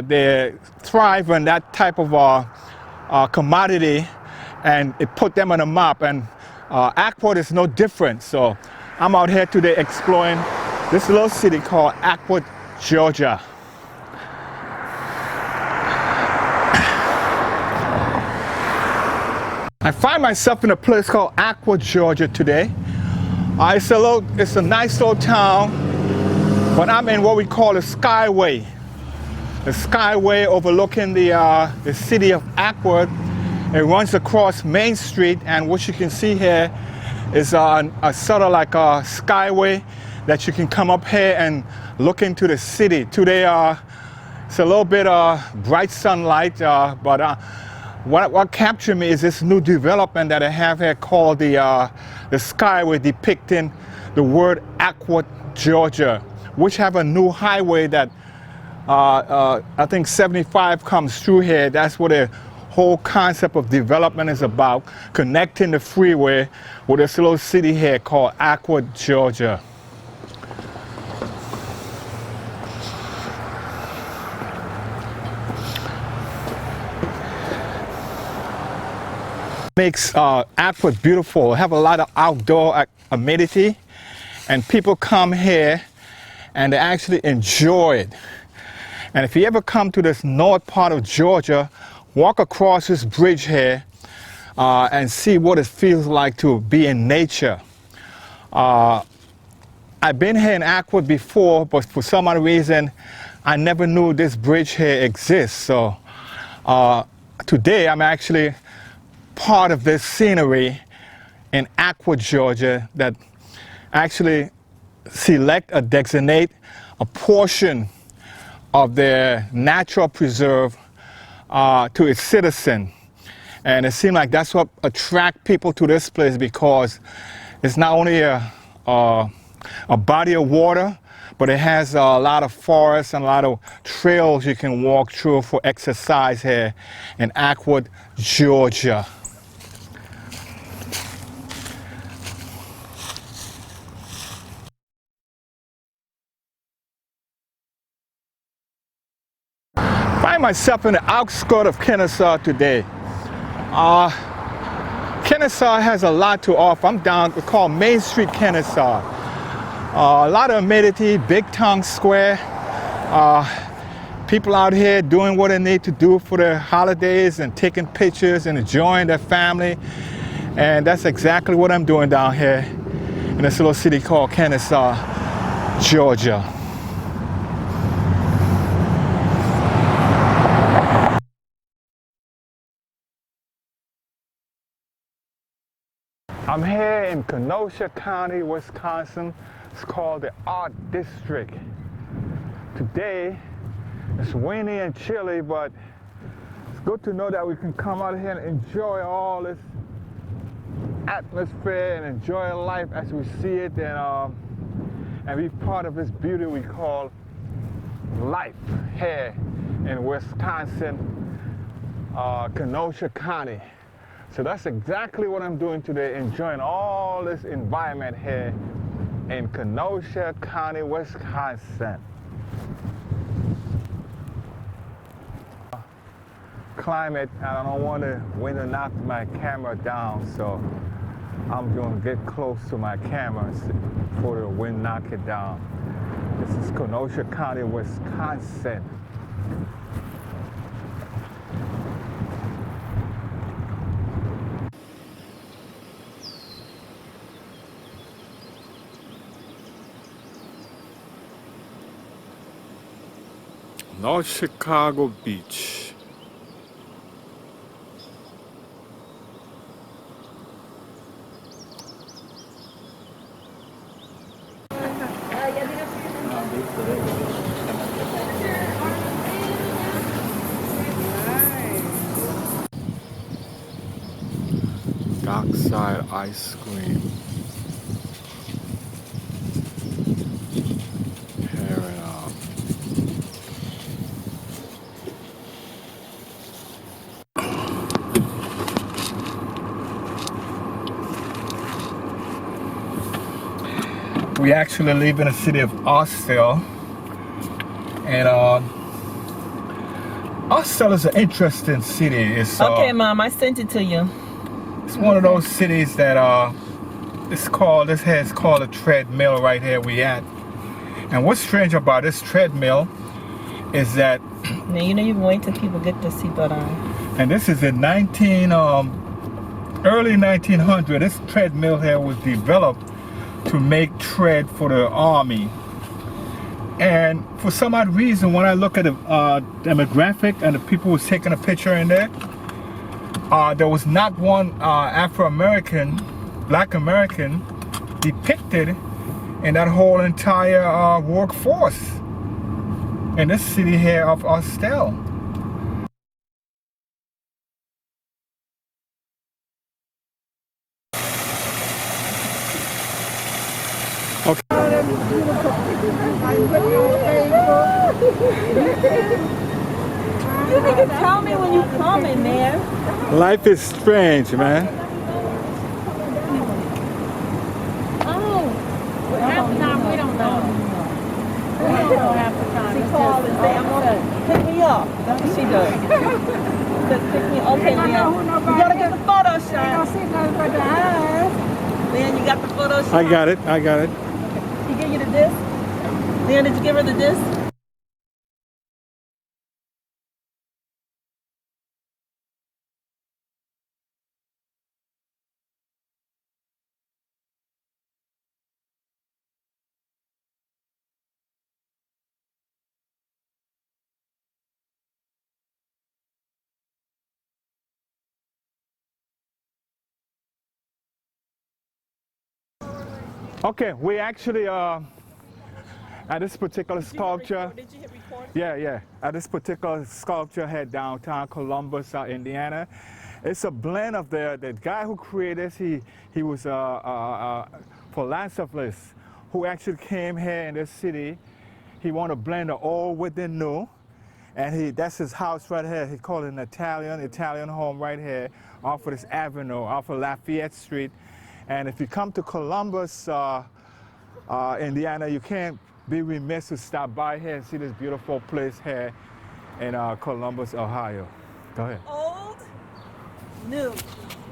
They thrive on that type of commodity, and it put them on a map. And Atwood is no different. So I'm out here today exploring this little city called Atwood, Georgia. I find myself in a place called Atwood, Georgia today. It's a nice little town, but I'm in what we call the Skyway. The Skyway overlooking the city of Atwood. It runs across Main Street, and what you can see here is a sort of like a skyway that you can come up here and look into the city. Today it's a little bit bright sunlight, but what captured me is this new development that I have here called the Skyway, depicting the word Atwood, Georgia, which have a new highway that I think 75 comes through here. That's what the whole concept of development is about, connecting the freeway with this little city here called Atwood, Georgia. Makes Atwood beautiful. Have a lot of outdoor amenity, and people come here and they actually enjoy it. And if you ever come to this north part of Georgia, walk across this bridge here and see what it feels like to be in nature. I've been here in Aqua before, but for some odd reason, I never knew this bridge here exists. So today I'm actually part of this scenery in Aqua, Georgia, that actually select or designate a portion of their natural preserve to its citizen. And it seems like that's what attract people to this place, because it's not only a body of water, but it has a lot of forests and a lot of trails you can walk through for exercise here in Aqua, Georgia. I find myself in the outskirts of Kennesaw today. Kennesaw has a lot to offer. I'm down, we call Main Street, Kennesaw. A lot of amenity, Big Town Square. People out here doing what they need to do for their holidays and taking pictures and enjoying their family. And that's exactly what I'm doing down here in this little city called Kennesaw, Georgia. I'm here in Kenosha County, Wisconsin. It's called the Art District. Today, it's windy and chilly, but it's good to know that we can come out here and enjoy all this atmosphere and enjoy life as we see it, and be part of this beauty we call life here in Wisconsin, Kenosha County. So that's exactly what I'm doing today, enjoying all this environment here in Kenosha County, Wisconsin. Climate, I don't want the wind to knock my camera down, so I'm going to get close to my camera before the wind knock it down. This is Kenosha County, Wisconsin. North Chicago Beach. Dockside ice cream. We actually live in the city of Austell, and Austell is an interesting city. It's, okay, Mom, I sent it to you. It's one of those cities that it's called a treadmill right here we at. And what's strange about this treadmill is that now you know you can wait till people get their seatbelt on. And this is in early 1900. This treadmill here was developed to make tread for the army. And for some odd reason, when I look at the demographic and the people who was taking a picture in there was not one Afro-American, Black American depicted in that whole entire workforce in this city here of Austell. Okay. You need to tell me when you coming, man. Life is strange, man. Oh, half the time we don't know. We don't know half the time. She called and said, I'm gonna pick me up. That's what she does. Said, pick me up, okay, Leon. You gotta get the photo shot. I don't see nothing but the eyes. Leon, you got the photo shot? I got it. He gave you the disc? Leon, did you give her the disc? Okay, we actually at this particular sculpture. Did you hit record? Yeah. At this particular sculpture here downtown Columbus, Indiana. It's a blend of the guy who created this. He was a philanthropist who actually came here in this city. He wanted to blend the old with the new. And that's his house right here. He called it an Italian home right here off of this avenue, off of Lafayette Street. And if you come to Columbus, Indiana, you can't be remiss to stop by here and see this beautiful place here in Columbus, Ohio. Go ahead. Old, new.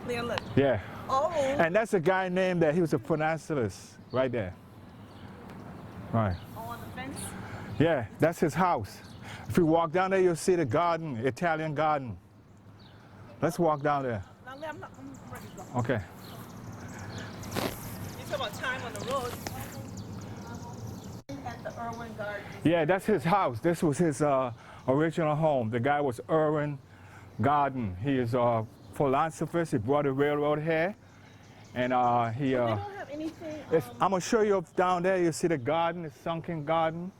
There, look. Yeah. Old. And that's a guy named that. He was a philanthropist right there. Right. On the fence? Yeah, that's his house. If you walk down there, you'll see the garden, Italian garden. Let's walk down there. I'm ready to go. Okay. You talk about time on the road. At the Irwin Garden. Yeah, that's his house. This was his original home. The guy was Irwin Garden. He is a philanthropist. He brought the railroad here. And he... They don't have anything... I'm going to show you down there. You see the garden, the sunken garden.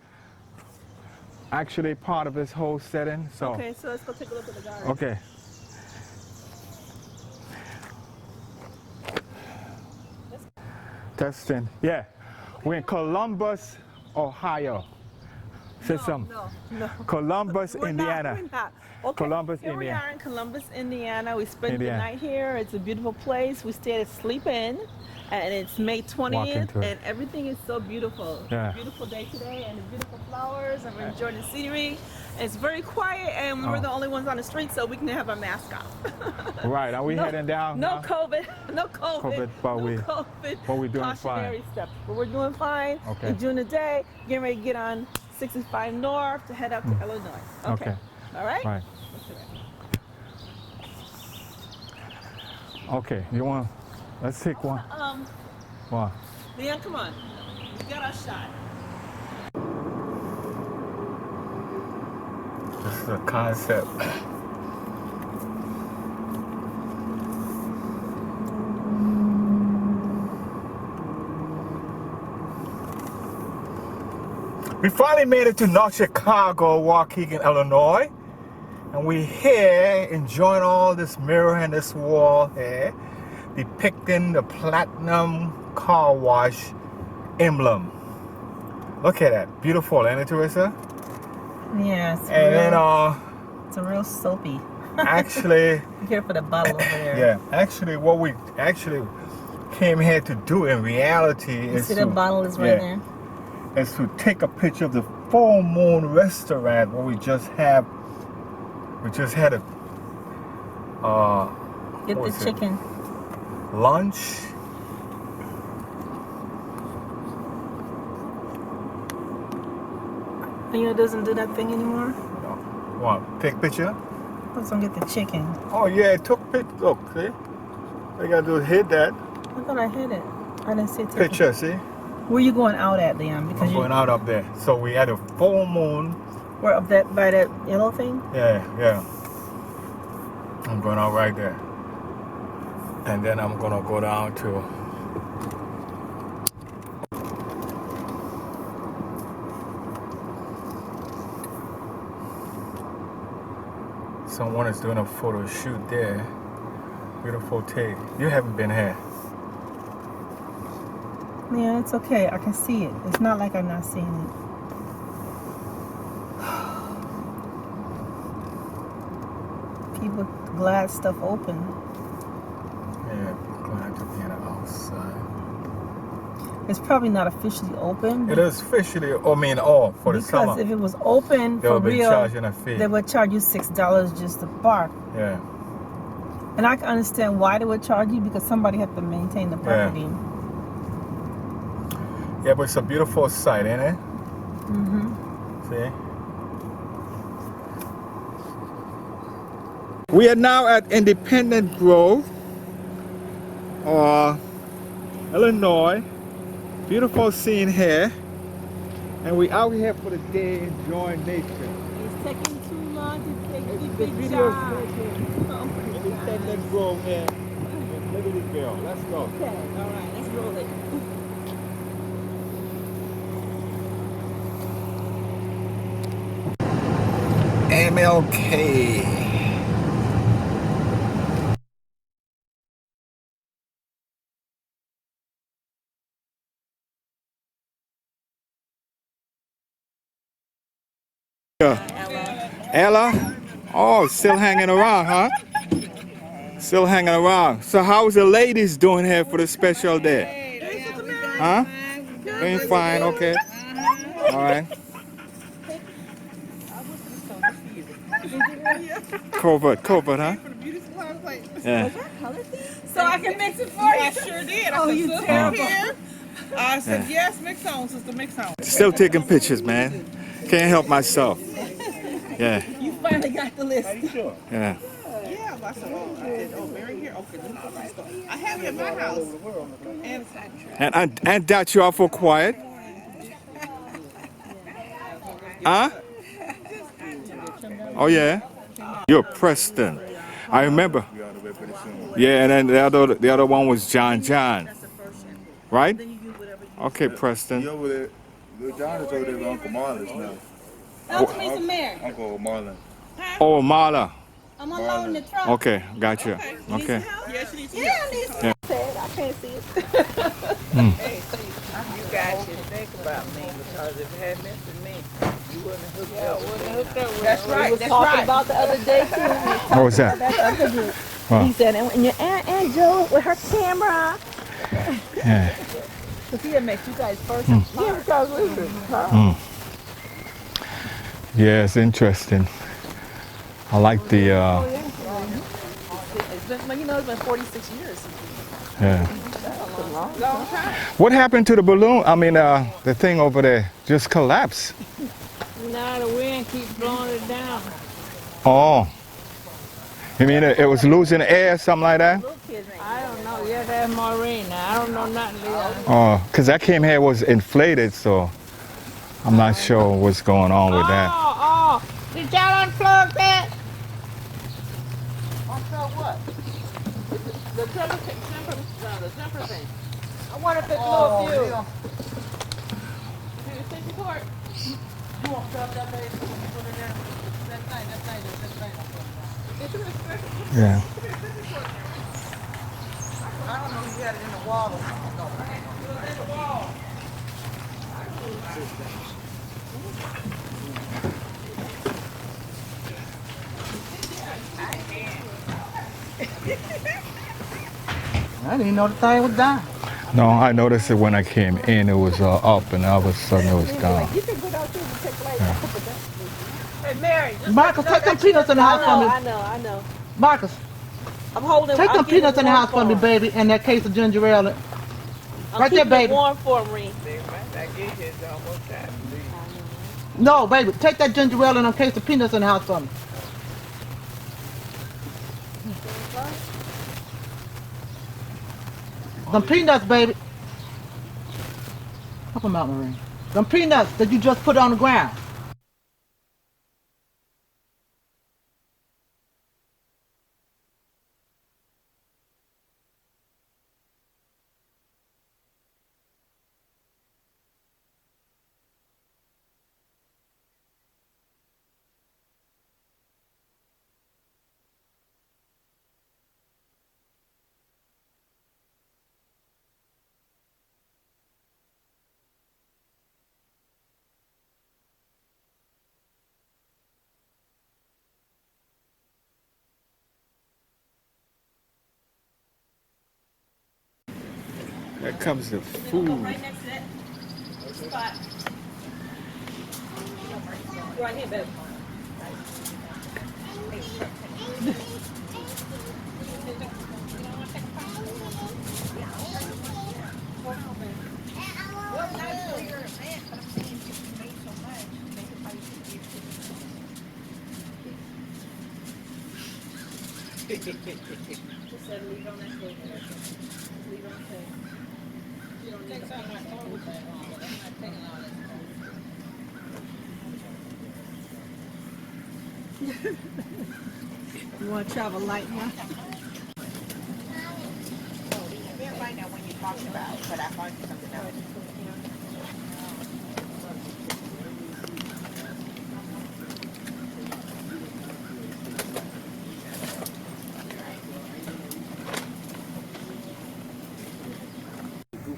Actually part of this whole setting. So. Okay, so let's go take a look at the garden. Okay. Testing. Yeah. We're in Columbus, Ohio. Say something. No. Columbus, We're Indiana. Not. Okay. Columbus, Here Indiana. we are in Columbus, Indiana. We spent Indiana. the night here. It's a beautiful place. We stayed at Sleep Inn, and it's May 20th, into it. and everything is so beautiful. Yeah. Beautiful day today, and the beautiful flowers, and we're enjoying the scenery. It's very quiet, and we're the only ones on the street, so we can have our mask off. Right. Are we heading down? No now? COVID. No COVID. but we doing cautionary fine. steps. But we're doing fine. Okay. Enjoying the day. Getting ready to get on 65 North to head up to Illinois. Okay. All right? Right. Okay. You want? Let's take one. One. Leon, come on. We got our shot. This is a concept. We finally made it to North Chicago, Waukegan, Illinois. And we're here enjoying all this mirror and this wall here, depicting the Platinum Car Wash emblem. Look at that. Beautiful, ain't it, Teresa? Yes. And then, it's a real soapy. actually, Be careful the bottle over there. yeah, actually, what we actually came here to do in reality is See the bottle is right there? is to take a picture of the Full Moon Restaurant where we just had a Get what the was it? chicken. Lunch. And you know, it doesn't do that thing anymore? What? Take picture? Let's go get the chicken. Oh yeah, it took picture. Look, see? All you gotta do is hit that I thought I hit it. I didn't see it. picture. See? Where you going out at, Leon? Because I'm going out up there. So we had a full moon. we're up that by that yellow thing. Yeah. I'm going out right there. And then I'm gonna go down to someone is doing a photo shoot there. Beautiful take. You haven't been here. Yeah, it's okay. I can see it. It's not like I'm not seeing it. People glad stuff open. Yeah, glad to be outside. It's probably not officially open. It is officially, for the summer. Because if it was open They'll for be real, charging a fee. they would charge you $6 just to park. Yeah. And I can understand why they would charge you because somebody had to maintain the property. Yeah, but it's a beautiful sight, ain't it? Mm-hmm. See? We are now at Independent Grove, Illinois. Beautiful scene here. And we out here for the day enjoying nature. It's taking too long to take the video picture. Independent Grove here. Look at this girl. Let's go. Okay, all right, let's roll it. MLK. Ella? Oh, still hanging around, huh? Still hanging around. So how's the ladies doing here for the special day? Huh? Doing fine, okay. All right. Covert, huh? Yeah. So I can mix it for you? I sure did. Oh, you terrible. I said, yes, mix on, sister, mix on. Still taking pictures, man. Can't help myself. Yeah. You finally got the list. Yeah. Yeah, I said, oh, Mary here? Okay, then all right. I have it in my house. And that you are for quiet? Huh? Oh yeah. You're Preston. I remember. Yeah, and then the other one was John. Right? Okay, Preston. You over there? Little John is over there with Uncle Marlon's now. Uncle Mr. Mary. Uncle Marlon. Oh, Marla. I'm unloading the truck. Okay, gotcha. Okay. Yes, you need some help. Yeah. I can't see it. Hey, you guys should think about me, because if it hadn't been for me, you wouldn't have hooked up with me. That's right. We was talking about the other day too. What was that? He said, and your Aunt Joe with her camera. Yeah. Sophia makes you guys first. Yeah, because we Yeah, it's interesting. I like the. It's been, you know, it's been 46 years. Yeah. That's a long time. What happened to the balloon? I mean, the thing over there just collapsed. Now the wind keeps blowing it down. Oh. You mean it was losing air, something like that? I don't know. Yeah, that's Maureen. I don't know nothing. Oh, because that came here was inflated, so I'm not sure what's going on with that. Oh, did y'all unplug that? Unplug what? The temper thing. I wonder if it's a little fuse. Did it take the cord? You want to plug that baby? Put it there. That thing. Yeah. I don't know if you had it in the wall or something. No, it was in the wall. I didn't know the thing was down. No, I noticed it when I came in. It was up, and all of a sudden it was down. You can go down there and take light. Hey, Mary. Marcus, take them peanuts in the house for me. I know. Marcus, I'm holding. take them peanuts in the house for me, baby, and that case of ginger ale. Right there, baby. Warm for me. No, baby, take that ginger ale and a case of peanuts in the house for me. Them peanuts, baby. Help them out, Marie. Them peanuts that you just put on the ground. Here comes the food. Right next to that spot. Right here, baby. You want to travel light now? Right now when you're talking about, but I thought you something else.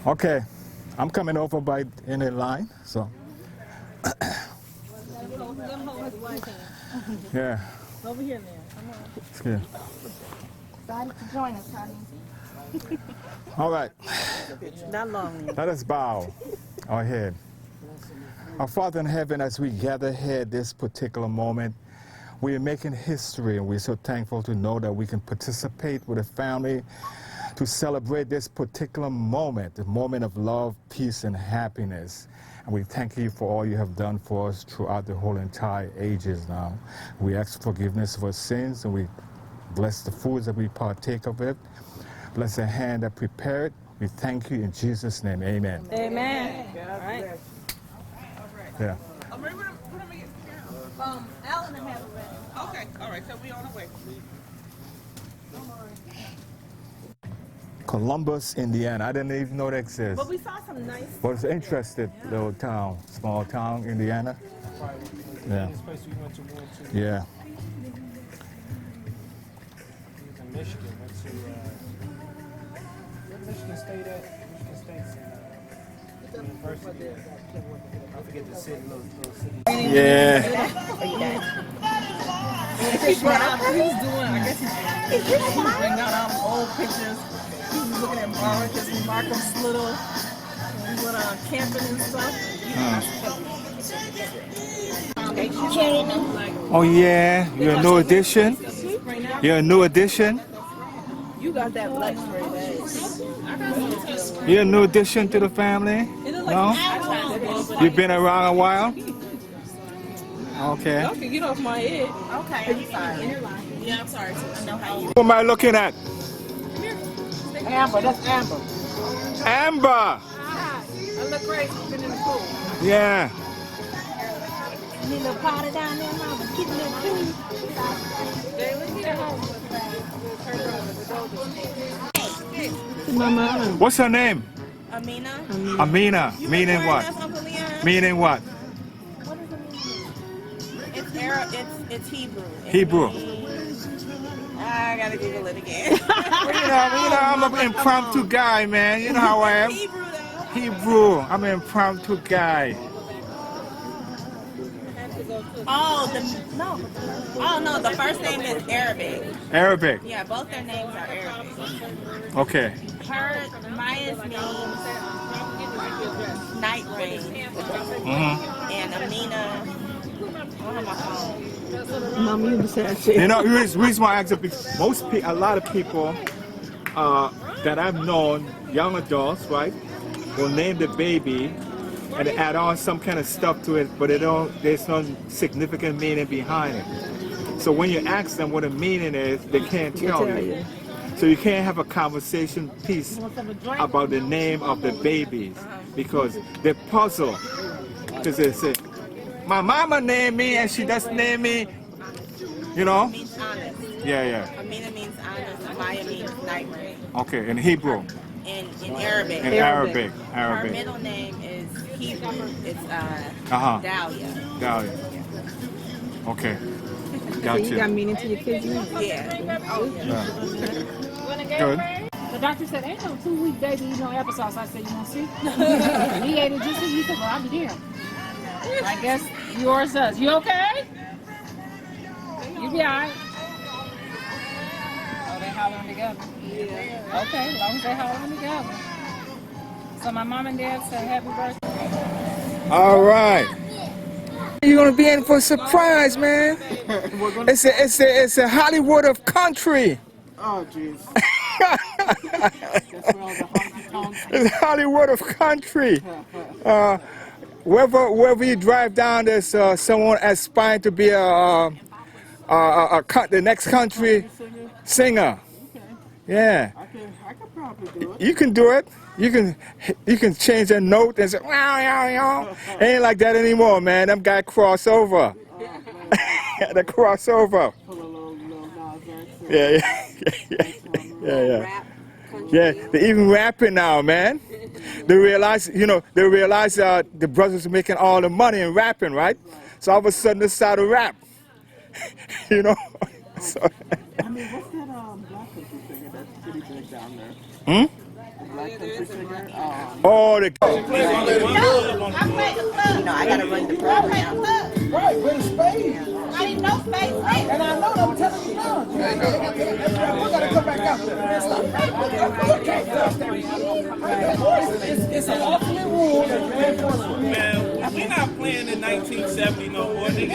Okay, I'm coming over by in a line, so. Yeah. Over here, man. Come on. It's good. Excited to join us, honey. All right. Not long. Let us bow our head. Our Father in heaven, as we gather here at this particular moment, we are making history, and we're so thankful to know that we can participate with a family to celebrate this particular moment, the moment of love, peace, and happiness. And we thank you for all you have done for us throughout the whole entire ages now. We ask forgiveness for sins, and we bless the foods that we partake of it. Bless the hand that prepared. We thank you in Jesus' name. Amen. Amen. All right. Yeah. Alan and have it ready. Okay, all right, so we on the way. Columbus, Indiana. I didn't even know that exists. But we saw some nice. But it's an interesting little town, small town, Indiana. Yeah. Yeah. In Michigan, went to where Michigan State at? Michigan State's university. I forget the city, little city. Yeah. He's doing, I guess he's bringing out all the old pictures. He's looking at Marcus little camping and stuff. Oh yeah, you're a new addition? You're a new addition? You got that black spray bag. You're a new addition to the family? No? You've been around a while? Okay. Y'all can get off my head. Okay, I'm sorry. Yeah, I'm sorry. I know how you. Who am I looking at? Amber, that's Amber. Amber! I look crazy. Been in the pool. Yeah. Need a little powder down there, mama. Keep a little cool. What's her name? Amina. Amina. Meaning what? Meaning what? It's Arab. It's Hebrew. Hebrew. I gotta Google it again. you know, I'm an impromptu guy, man. You know how I am. Hebrew though. Hebrew. I'm an impromptu guy. Oh no. The first name is Arabic. Arabic. Yeah, both their names are Arabic. Okay. Maya's means night rain. And Amina. I don't have my phone. Mama, you just said shit. You know, the reason why I ask a lot of people that I've known, young adults, right, will name the baby and add on some kind of stuff to it, but there's no significant meaning behind it. So when you ask them what the meaning is, they can't tell you. So you can't have a conversation piece about the name of the babies because they're puzzled. Because they say, my mama named me and she just named me, you know? It means honest. Yeah. Amina means honest. Maya means night rain. Okay, in Hebrew. In Arabic. In Arabic. Her middle name is Hebrew. It's Dahlia. Dahlia. Okay. So Gotcha. you got meaning to your kids' name? Yeah. Oh, yeah. Good. The doctor said, ain't no 2-week baby eating no applesauce. I said, you want to see? He ate it just as he said, well, I'll be damned. I guess yours does. You okay? You be alright. Oh, they hollering together. Yeah. Okay, as long as they hollering together. So my mom and dad said happy birthday. All right. You're gonna be in for a surprise, man. It's a Hollywood of country. Oh, jeez. It's Hollywood of country. Wherever you drive down, there's someone aspiring to be the next country singer. Yeah. I can probably do it. You can do it. You can change a note and say, wow. Ain't like that anymore, man. Them guys cross over. The crossover. Yeah. Yeah, they're even rapping now, man. They realize the brothers are making all the money in rapping, right? So all of a sudden they start to rap. You know? So, I mean, what's that black country singer that's pretty big down there? Black Country Singer. Oh, the. You know, I gotta run the program. Right, with a spade. I didn't know space. And I know I'm telling you now. We gotta come back out there. It's an awfully rule that you enforce. Man, we're not playing in 1970 no more, nigga.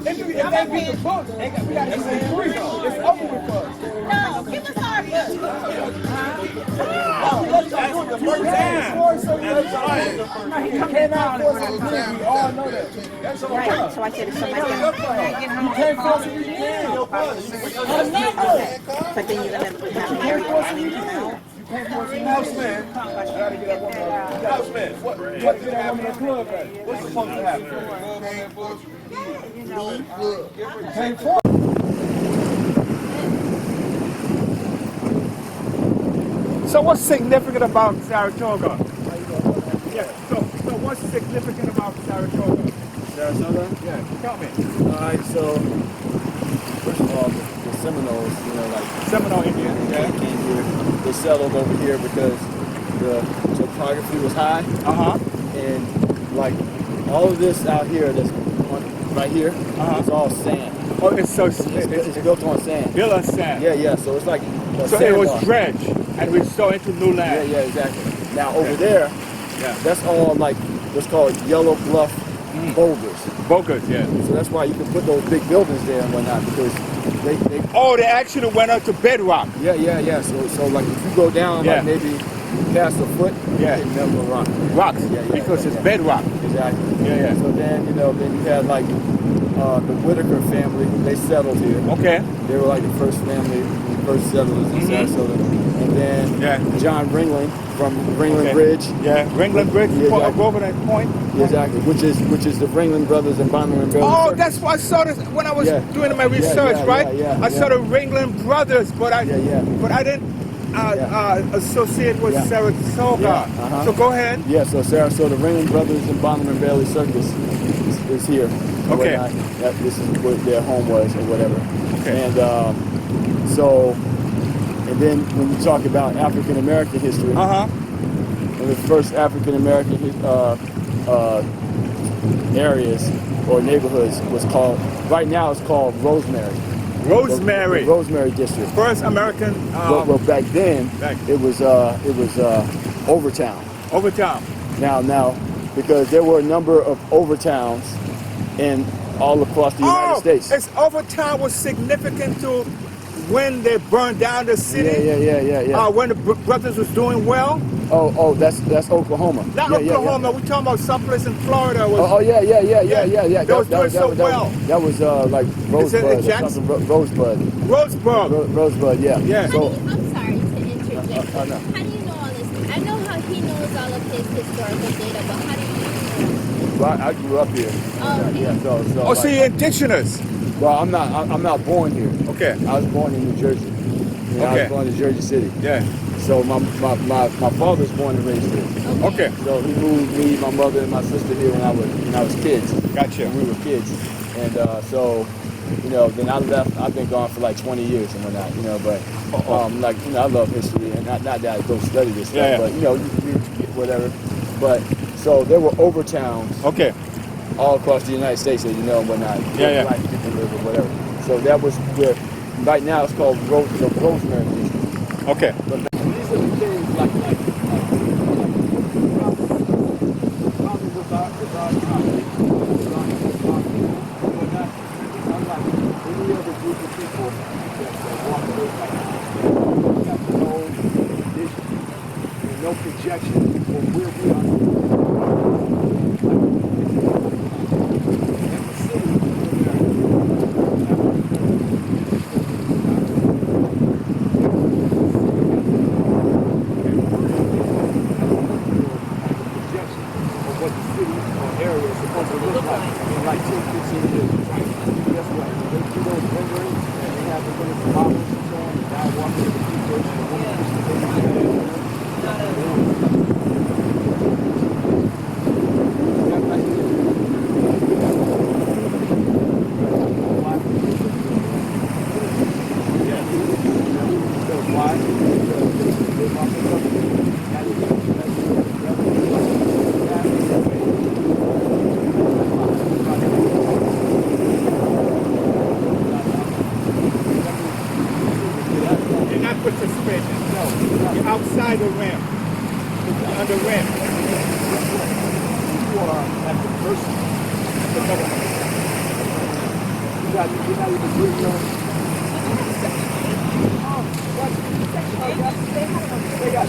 If they beat the Bucks, we gotta give them 3. It's over with us. No, give us our book. That's the first time. That's right. He cannot force it. We all know that. That's all right. So I said if somebody you can't force it, you can. But then you're gonna have Harry Potter come out. Houseman, gotta get up on the Houseman, what get up on the club at? What's supposed to happen? Can't force. So what's significant about Saratoga? Yeah. So what's significant about Saratoga? Saratoga? Yeah. Tell me. Alright, so first of all, the Seminoles, you know, like Seminole Indians. they came here. They settled over here because the topography was high. And like all of this out here, that's right here, it's all sand. Oh, it's built on sand. Built on sand. Yeah. So it's like a so it was sandbar. dredged, and we saw into new land. Yeah, exactly. Now over there, that's all like what's called yellow bluff boulders. Boulders, yeah. So that's why you can put those big buildings there and whatnot because they they actually went up to bedrock. Yeah. So like if you go down like maybe past a foot, you hit metal rock. Rocks. Because it's bedrock. Exactly. Yeah. So then then you had like the Whitaker family. They settled here. Okay. They were like the first family, the first settlers in Sarasota. And then John Ringling from Ringling Bridge. Yeah, Ringling Bridge. Over that point. Exactly. Which is the Ringling Brothers and Bonneville Brothers. Oh, that's why I saw this when I was doing my research, right? I saw the Ringling Brothers, but I didn't associate with Saratoga. So go ahead. Yeah, so Sarasota Ringling Brothers and Bonneville Bailey Circus is here. Okay. This is where their home was or whatever. Okay. And and then when you talk about African American history, and the first African American areas or neighborhoods was called, right now it's called Rosemary. Rosemary. The Rosemary District. First American. Well, back then it was Overtown. Overtown. Now, because there were a number of Overtowns in all across the United States. It's Overtown was significant to when they burned down the city. Yeah. When the brothers was doing well. Oh, that's Oklahoma. Not Oklahoma. We're talking about someplace in Florida. Yeah. They was doing so well. That was like Rosebud. Rosebud, yeah. So, I'm sorry to interject. How do you know all this? I know how he knows all of his historical data, but how do you know? Well, I grew up here. So you're indigenous. Well, I'm not born here. Okay. I was born in New Jersey. I was born in Jersey City. Yeah. So my father's born and raised here. Okay. So he moved me, my mother, and my sister here when I was kids. Gotcha. When we were kids, and so then I left. I've been gone for like 20 years and whatnot. But I love history, and not that I go study this stuff, but you whatever. But so there were Overtowns. Okay. All across the United States, and whatnot. Black people live or whatever. So that was where. Right now it's called the Rosemary District. Okay. But these are the things like any other group of people that walk away like have no vision and no projection for where we are. They got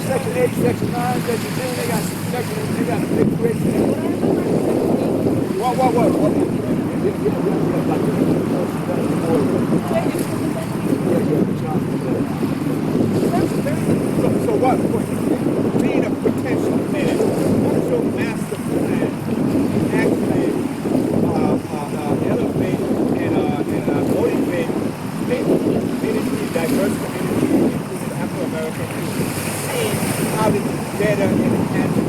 Section 8, Section 9, Section 10, they got Section 8, they got a big curriculum. What? So what? Being a potential tenant, what's your master plan? Actually, elevate and motivate community, diverse community, including Afro-American people, and how to better enhance the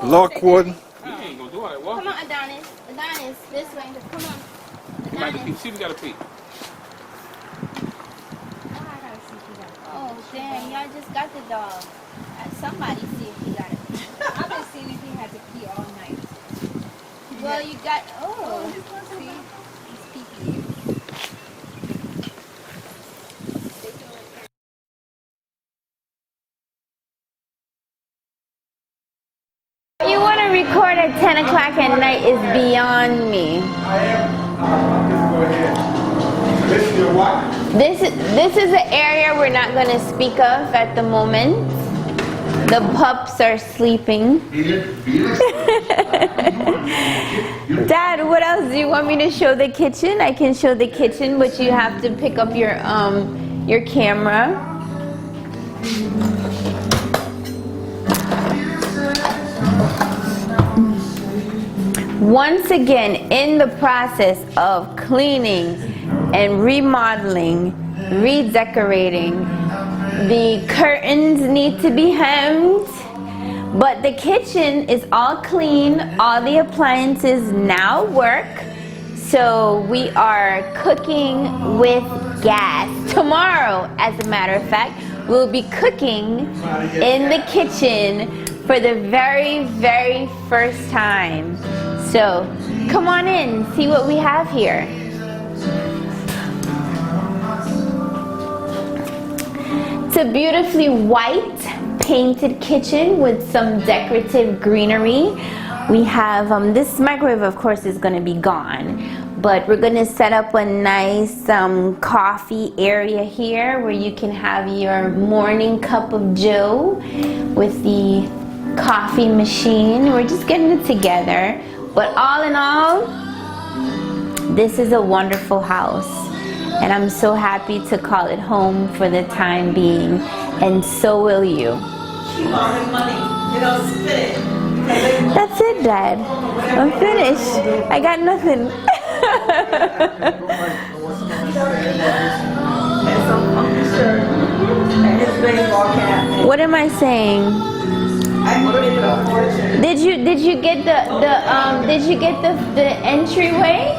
Lockwood. Come on, Adonis. Adonis, this way. Come on. Adonis. See, we got to pee. Oh, damn. Y'all just got the dog. Somebody see if he got it. I've been seeing if he had to pee all night. Well, you got... Oh, see? He's peeking. You want to record at 10 o'clock at night is beyond me. This is an area we're not going to speak of at the moment. The pups are sleeping. Dad, what else? Do you want me to show the kitchen? I can show the kitchen, but you have to pick up your camera. Once again, in the process of cleaning and remodeling, redecorating, the curtains need to be hemmed, but the kitchen is all clean. All the appliances now work. So we are cooking with gas. Tomorrow, as a matter of fact, we'll be cooking in the kitchen for the very, very first time. So come on in, see what we have here. It's a beautifully white painted kitchen with some decorative greenery. We have, this microwave of course is gonna be gone, but we're gonna set up a nice coffee area here where you can have your morning cup of joe with the coffee machine. We're just getting it together. But all in all, this is a wonderful house. And I'm so happy to call it home for the time being. And so will you. That's it, Dad. I'm finished. I got nothing. What am I saying? Did you get the entryway?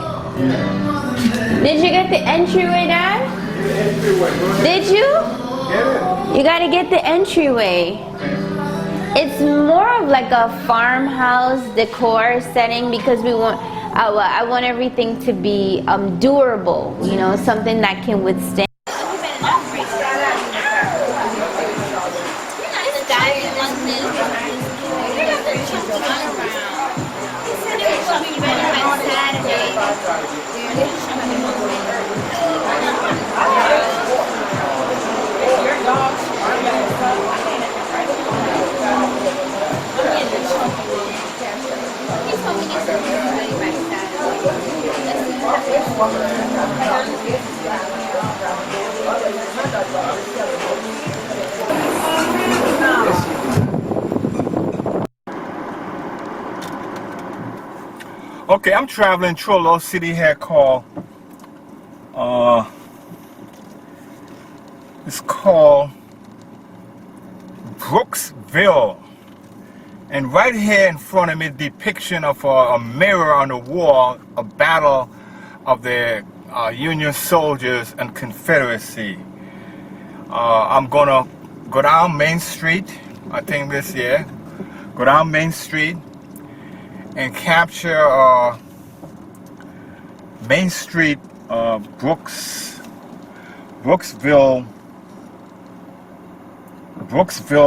Did you get the entryway, Dad? Did you? You gotta get the entryway. It's more of like a farmhouse decor setting because we want. I want everything to be durable. You know, something that can withstand. Okay, I'm traveling through a little city here called, it's called Brooksville. And right here in front of me, depiction of a mirror on the wall, a battle of the Union soldiers and Confederacy. I'm gonna go down Main Street, I think this year, go down Main Street and capture Main Street, Brooksville,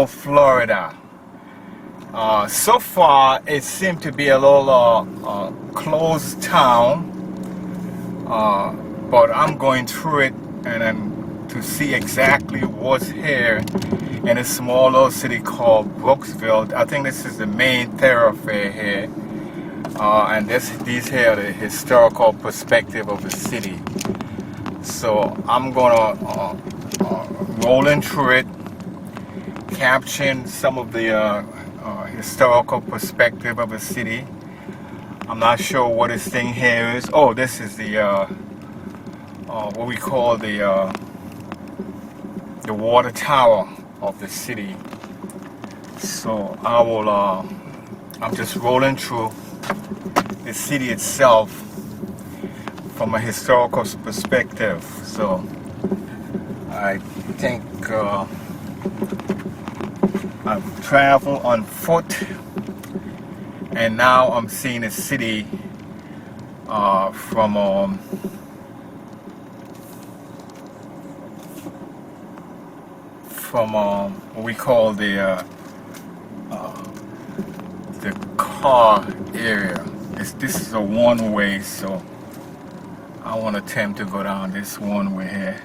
Florida. So far, it seemed to be a little closed town, but I'm going through it and then to see exactly what's here in a small little city called Brooksville. I think this is the main thoroughfare here, and these here are the historical perspective of the city. So I'm gonna rolling through it, capturing some of the historical perspective of the city. I'm not sure what this thing here is. Oh, this is the what we call the water tower of the city. So I will I'm just rolling through the city itself from a historical perspective. So I think I've traveled on foot, and now I'm seeing the city from what we call the car area. This is a one-way, so I want to attempt to go down this one-way here,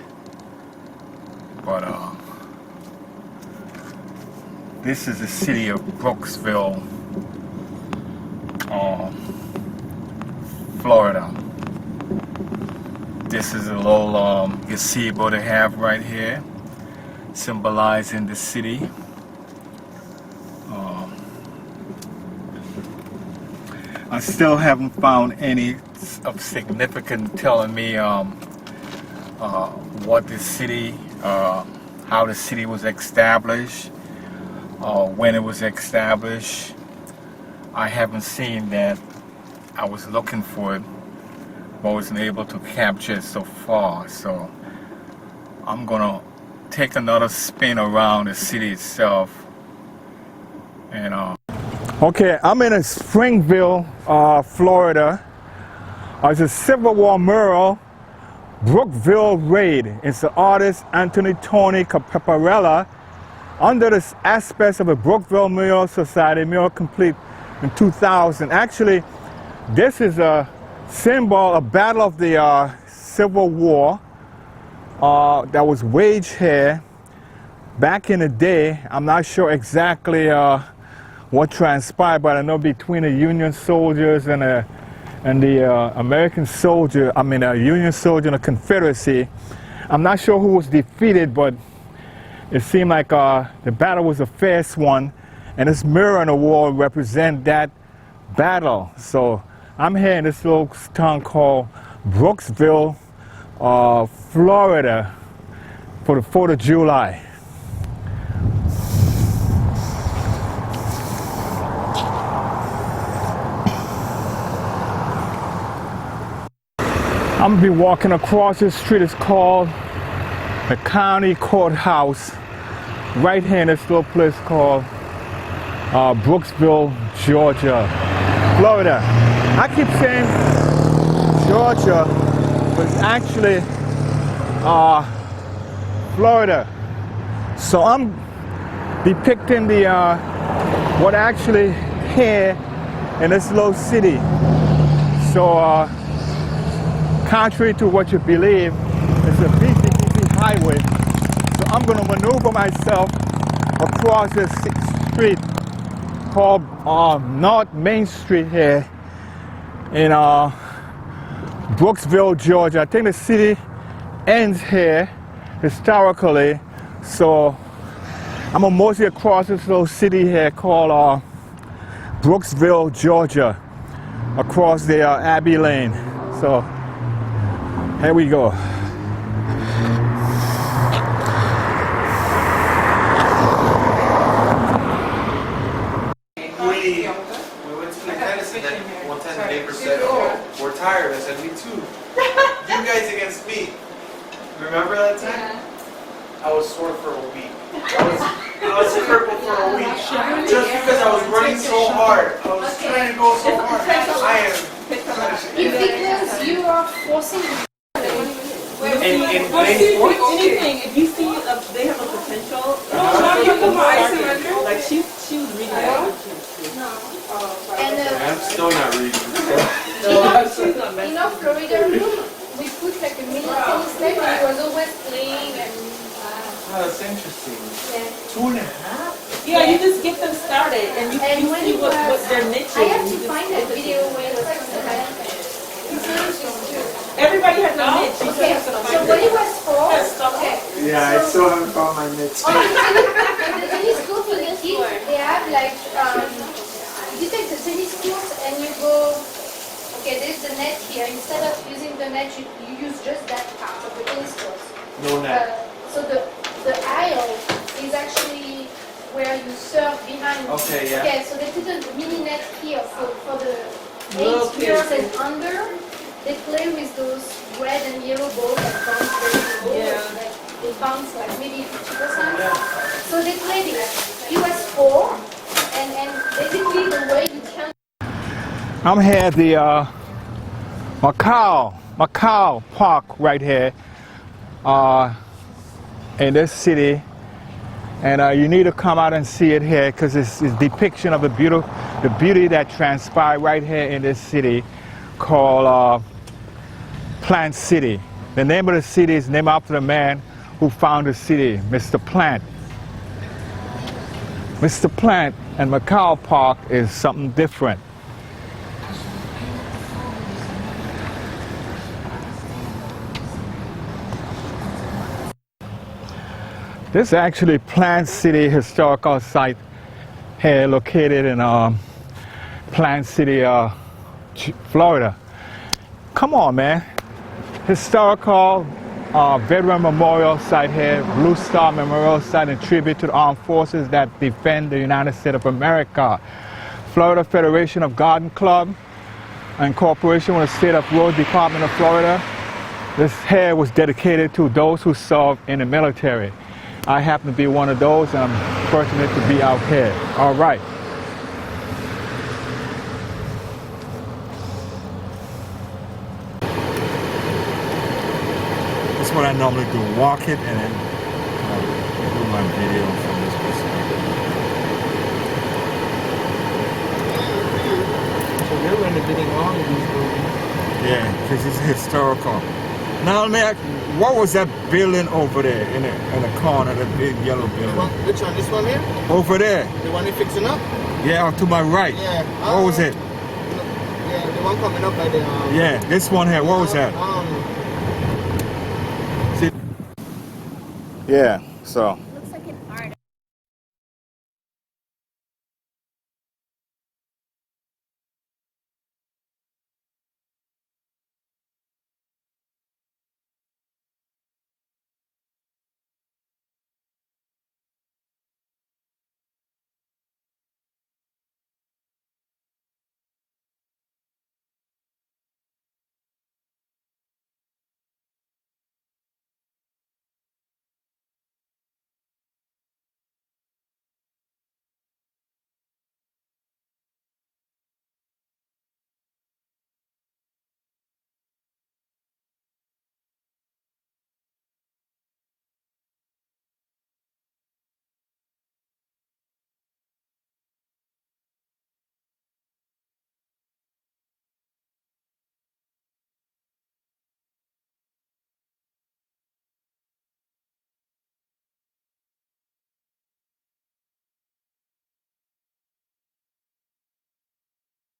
but this is the city of Brooksville, Florida. This is a little gazebo they have right here, symbolizing the city. I still haven't found any of significance telling me what the city, how the city was established, when it was established. I haven't seen that. I was looking for it, but wasn't able to capture it so far. So I'm gonna take another spin around the city itself. And okay, I'm in Springville, Florida. It's a Civil War mural, Brookville Raid. It's the artist Anthony Tony Caparella under the aspects of a Brookville Mural Society, mural complete in 2000. Actually, this is a symbol, a battle of the Civil War that was waged here back in the day. I'm not sure exactly what transpired, but I know between the Union soldiers and the American soldier, I mean a Union soldier and the Confederacy. I'm not sure who was defeated, but it seemed like the battle was a fierce one, and this mirror on the wall represents that battle. So I'm here in this little town called Brooksville, Florida, for the 4th of July. I'm gonna be walking across this street. It's called the County Courthouse, right here in this little place called Brooksville, Georgia, Florida. I keep saying Georgia, but it's actually Florida. So I'm depicting the what actually here in this little city. So contrary to what you believe, it's a busy highway. So I'm going to maneuver myself across this street called North Main Street here in Brooksville, Georgia. I think the city ends here historically. So I'm going to mosey across this little city here called Brooksville, Georgia. across the Abbey Lane. So here we go. We went to play tennis and then one time the neighbor said, "Oh, we're tired." I said, "Me too." You guys against me. Remember that time? I was sore for a week. I was crippled for a week. Just because I was running so hard. I was trying to go so hard. I am. It's because you are forcing In playing sports? Anything, if you see they have a potential, like she was reading that. I'm still not reading. In our Florida room, we put like a mini tennis net and he was always playing and Oh, that's interesting. yeah. 2.5? Yeah, you just get them started and you And when see it what was, their niche is. I have and to you just find that video where it's like everybody has a niche. You okay, just have to so find when it. it was for, okay. Yeah, I still haven't found my niche. On the tennis court for the kids, they have like, you take the tennis court and you go, okay, there's the net here. Instead of using the net, you use just that part of the tennis court. No net. So the aisle is actually where you serve behind. Okay, yeah. Okay, so they put a mini net here for the Little 8 years kids. and under. They play with those red and yellow balls that bounce very low. Yeah. Like, they bounce like maybe 50%. So they play this US4 and basically the way you can. I'm here at the Macau Park right here in this city, and you need to come out and see it here because it's a depiction of the beauty that transpired right here in this city called Plant City. The name of the city is named after the man who founded the city, Mr. Plant. Mr. Plant and Macau Park is something different. This is actually Plant City Historical Site here located in Plant City, Florida. Come on, man. Historical Veteran Memorial Site here, Blue Star Memorial Site in tribute to the armed forces that defend the United States of America. Florida Federation of Garden Club in cooperation with the State of Road Department of Florida. This here was dedicated to those who served in the military. I happen to be one of those, and I'm fortunate to be out here. All right. That's what I normally do, walk it and then do my video from this perspective. So they're renovating all of these buildings. Yeah, because it's historical. Now, man, what was that building over there in the corner, the big yellow building? Which one? This one here? Over there. The one you're fixing up? Yeah, to my right. Yeah. What was it? Yeah, the one coming up by the. Yeah, this one here. What was that? See? Yeah, so. Looks like an art.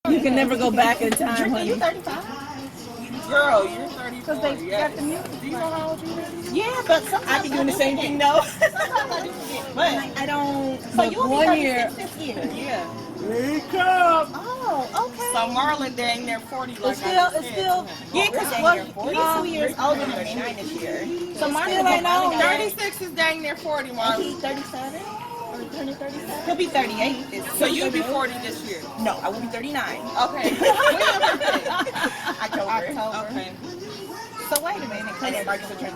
You can never go back in time, honey. You're 35. Girl, you're 34. Because they got the music. Do you know how old you are? Yeah, but sometimes I be doing the same thing, though. Sometimes I do forget. But I don't. So But you'll be 1 36 year. this year. Yeah. Wake up! Oh, Oh, okay. So Marlon dang near 40. Like It's still. Yeah, because he's 2 years older than 39 this year. So Marlon ain't on. 36 is dang near 40, Marlon. He's 37 or turning 37. He'll be 38. So you'll be 40 this year. No, I will be 39. Okay. When your birthday? October. Okay. So wait a minute, because Marcus will turn.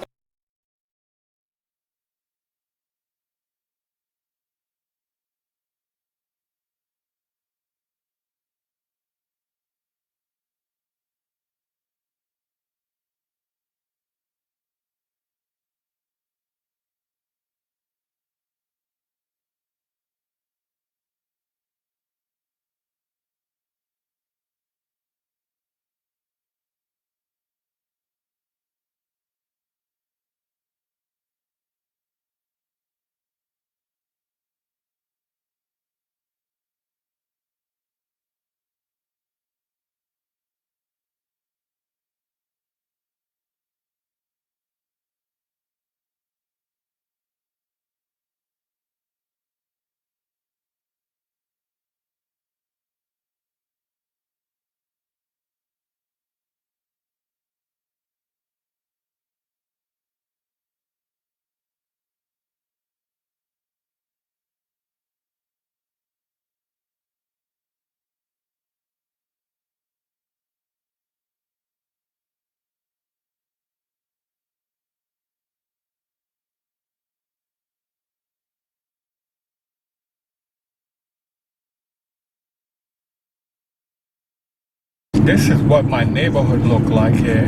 This is what my neighborhood looked like here.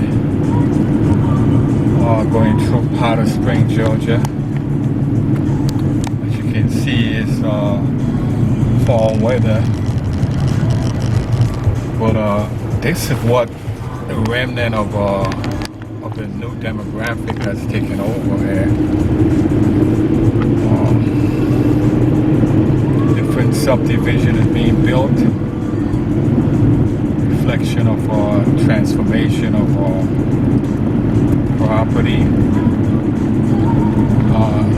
Going through Powder Spring, Georgia. As you can see, it's fall weather. But this is what the remnant of the new demographic has taken over here. Different subdivision is being built. Reflection of transformation of property,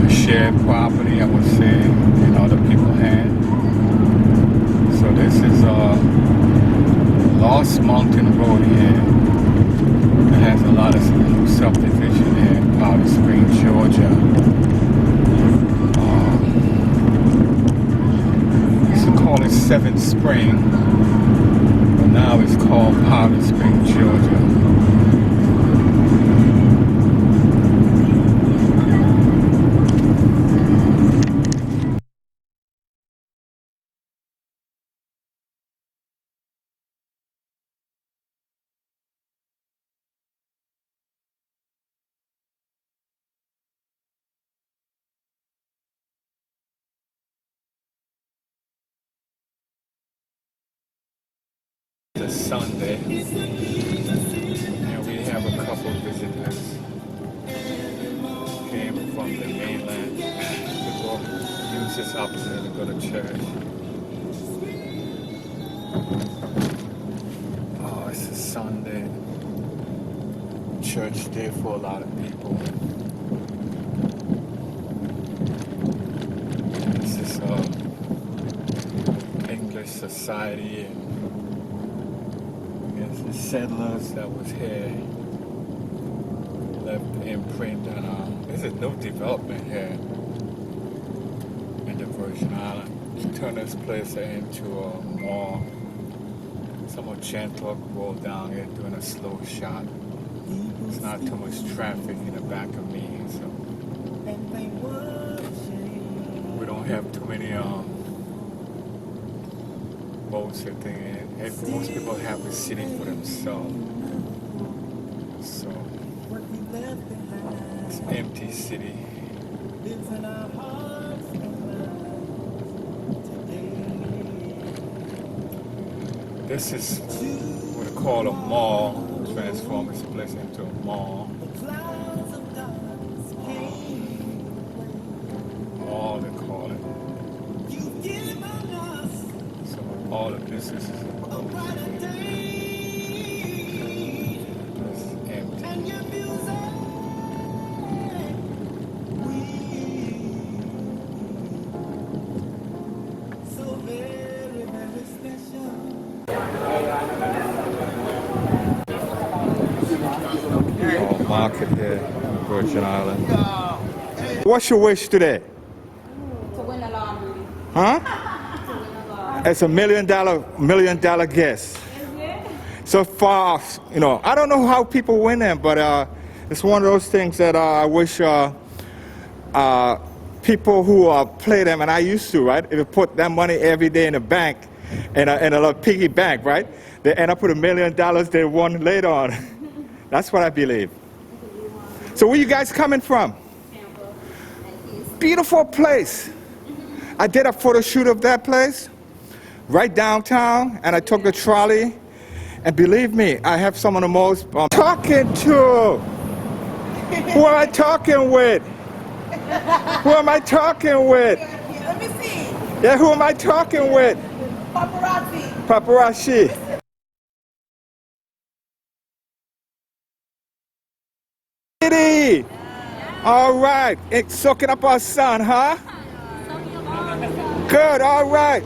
shared property, I would say, in other people's hands. So this is Lost Mountain Road here. It has a lot of subdivision here in Powder Spring, Georgia. Used to call it Seventh Spring. Now it's called Powder Spring, Georgia. It's Sunday, and we have a couple visitors came from the mainland to go use this opportunity to go to church. Oh, it's a Sunday church day for a lot of people. This is English society and the settlers that was here left the imprint on there's a no development here in the Virgin Islands. Turn this place into a mall. Some of Chantalk rolled down here doing a slow shot. There's not too much traffic in the back of me, so we don't have too many boats and things. Most people have the city for themselves. So it's an empty city. This is what they call a mall. Transform this place into a mall. Mall they call it. So all the businesses are closed. It's empty. market here in Virgin Islands. What's your wish today? To win the lottery. Huh? It's $1 million guess. So far, you know, I don't know how people win them, but it's one of those things that I wish people who play them, and I used to, right? If you put that money every day in a bank, in a little piggy bank, right? They end up with $1 million they won later on. That's what I believe. So where you guys coming from? Beautiful place. I did a photo shoot of that place right downtown, and I took the trolley, and believe me, I have some of the most talking to. Who am I talking with? Who am I talking with? Let me see. Yeah, who am I talking with? Paparazzi. Paparazzi. All right, it's soaking up our sun, huh? Good, all right.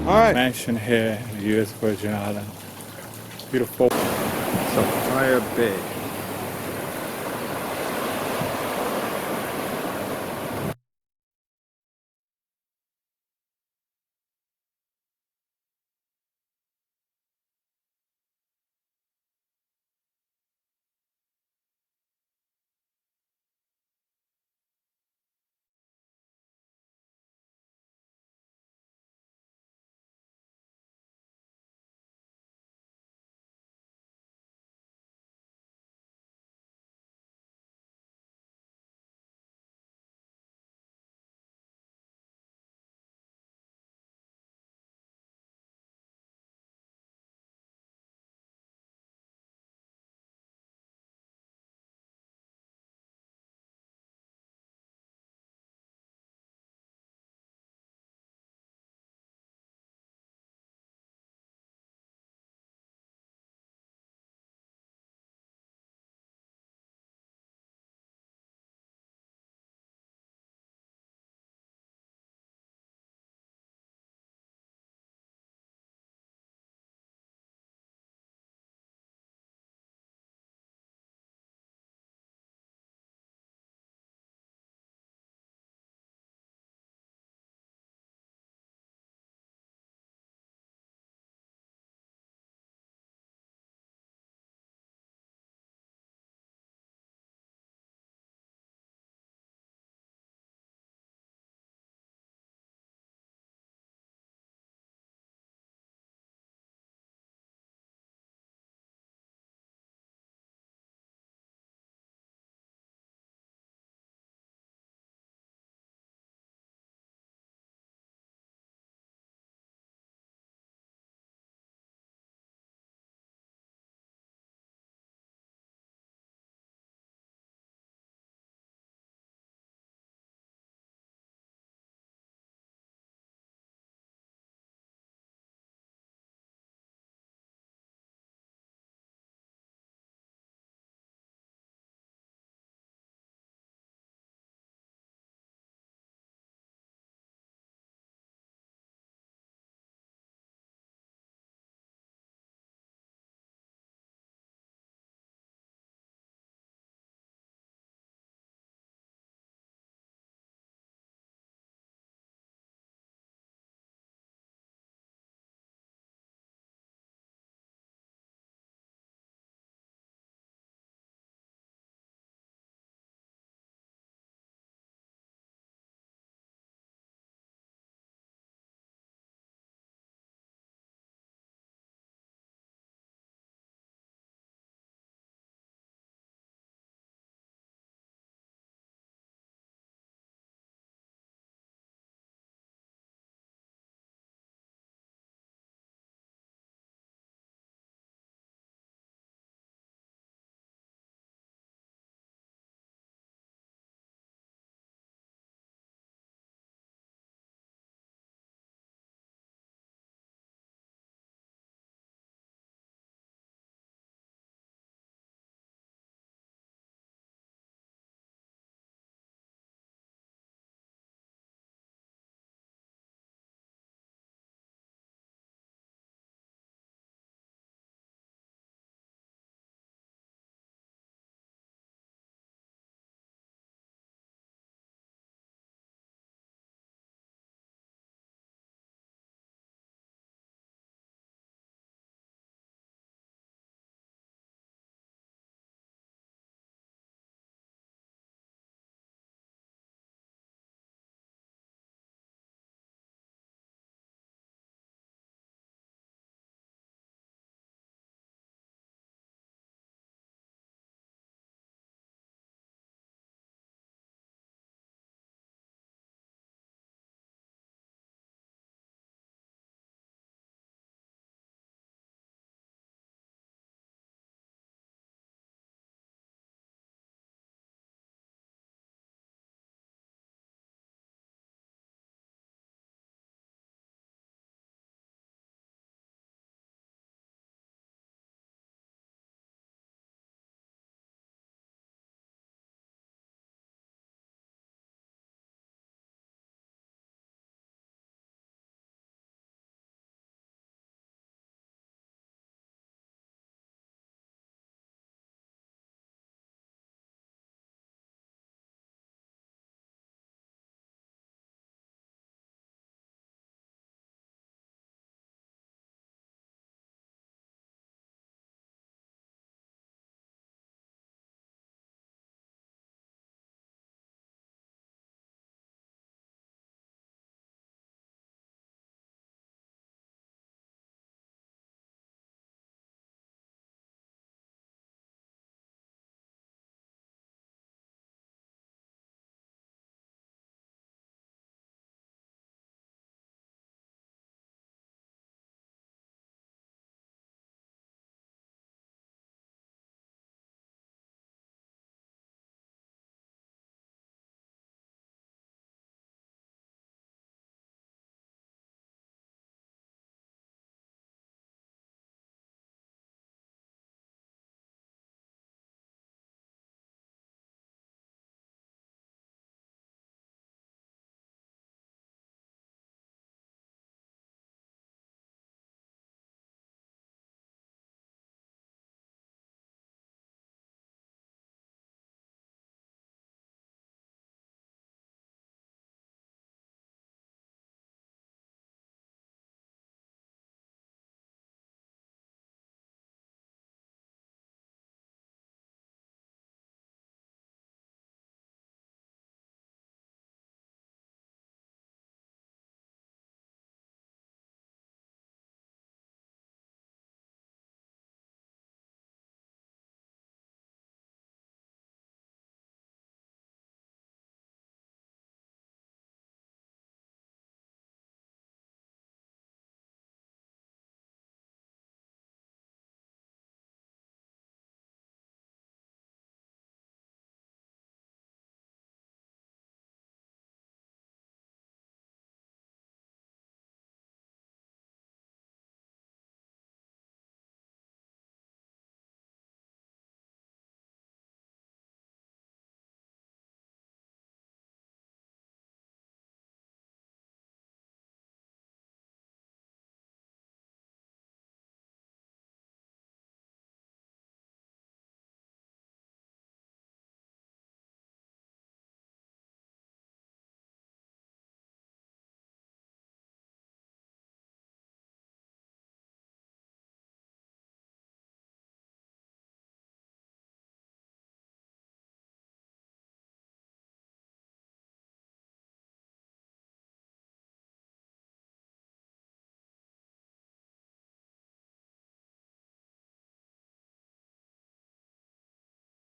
All right. Mansion here in the U.S. Virgin Islands. Beautiful. Sophia Bay.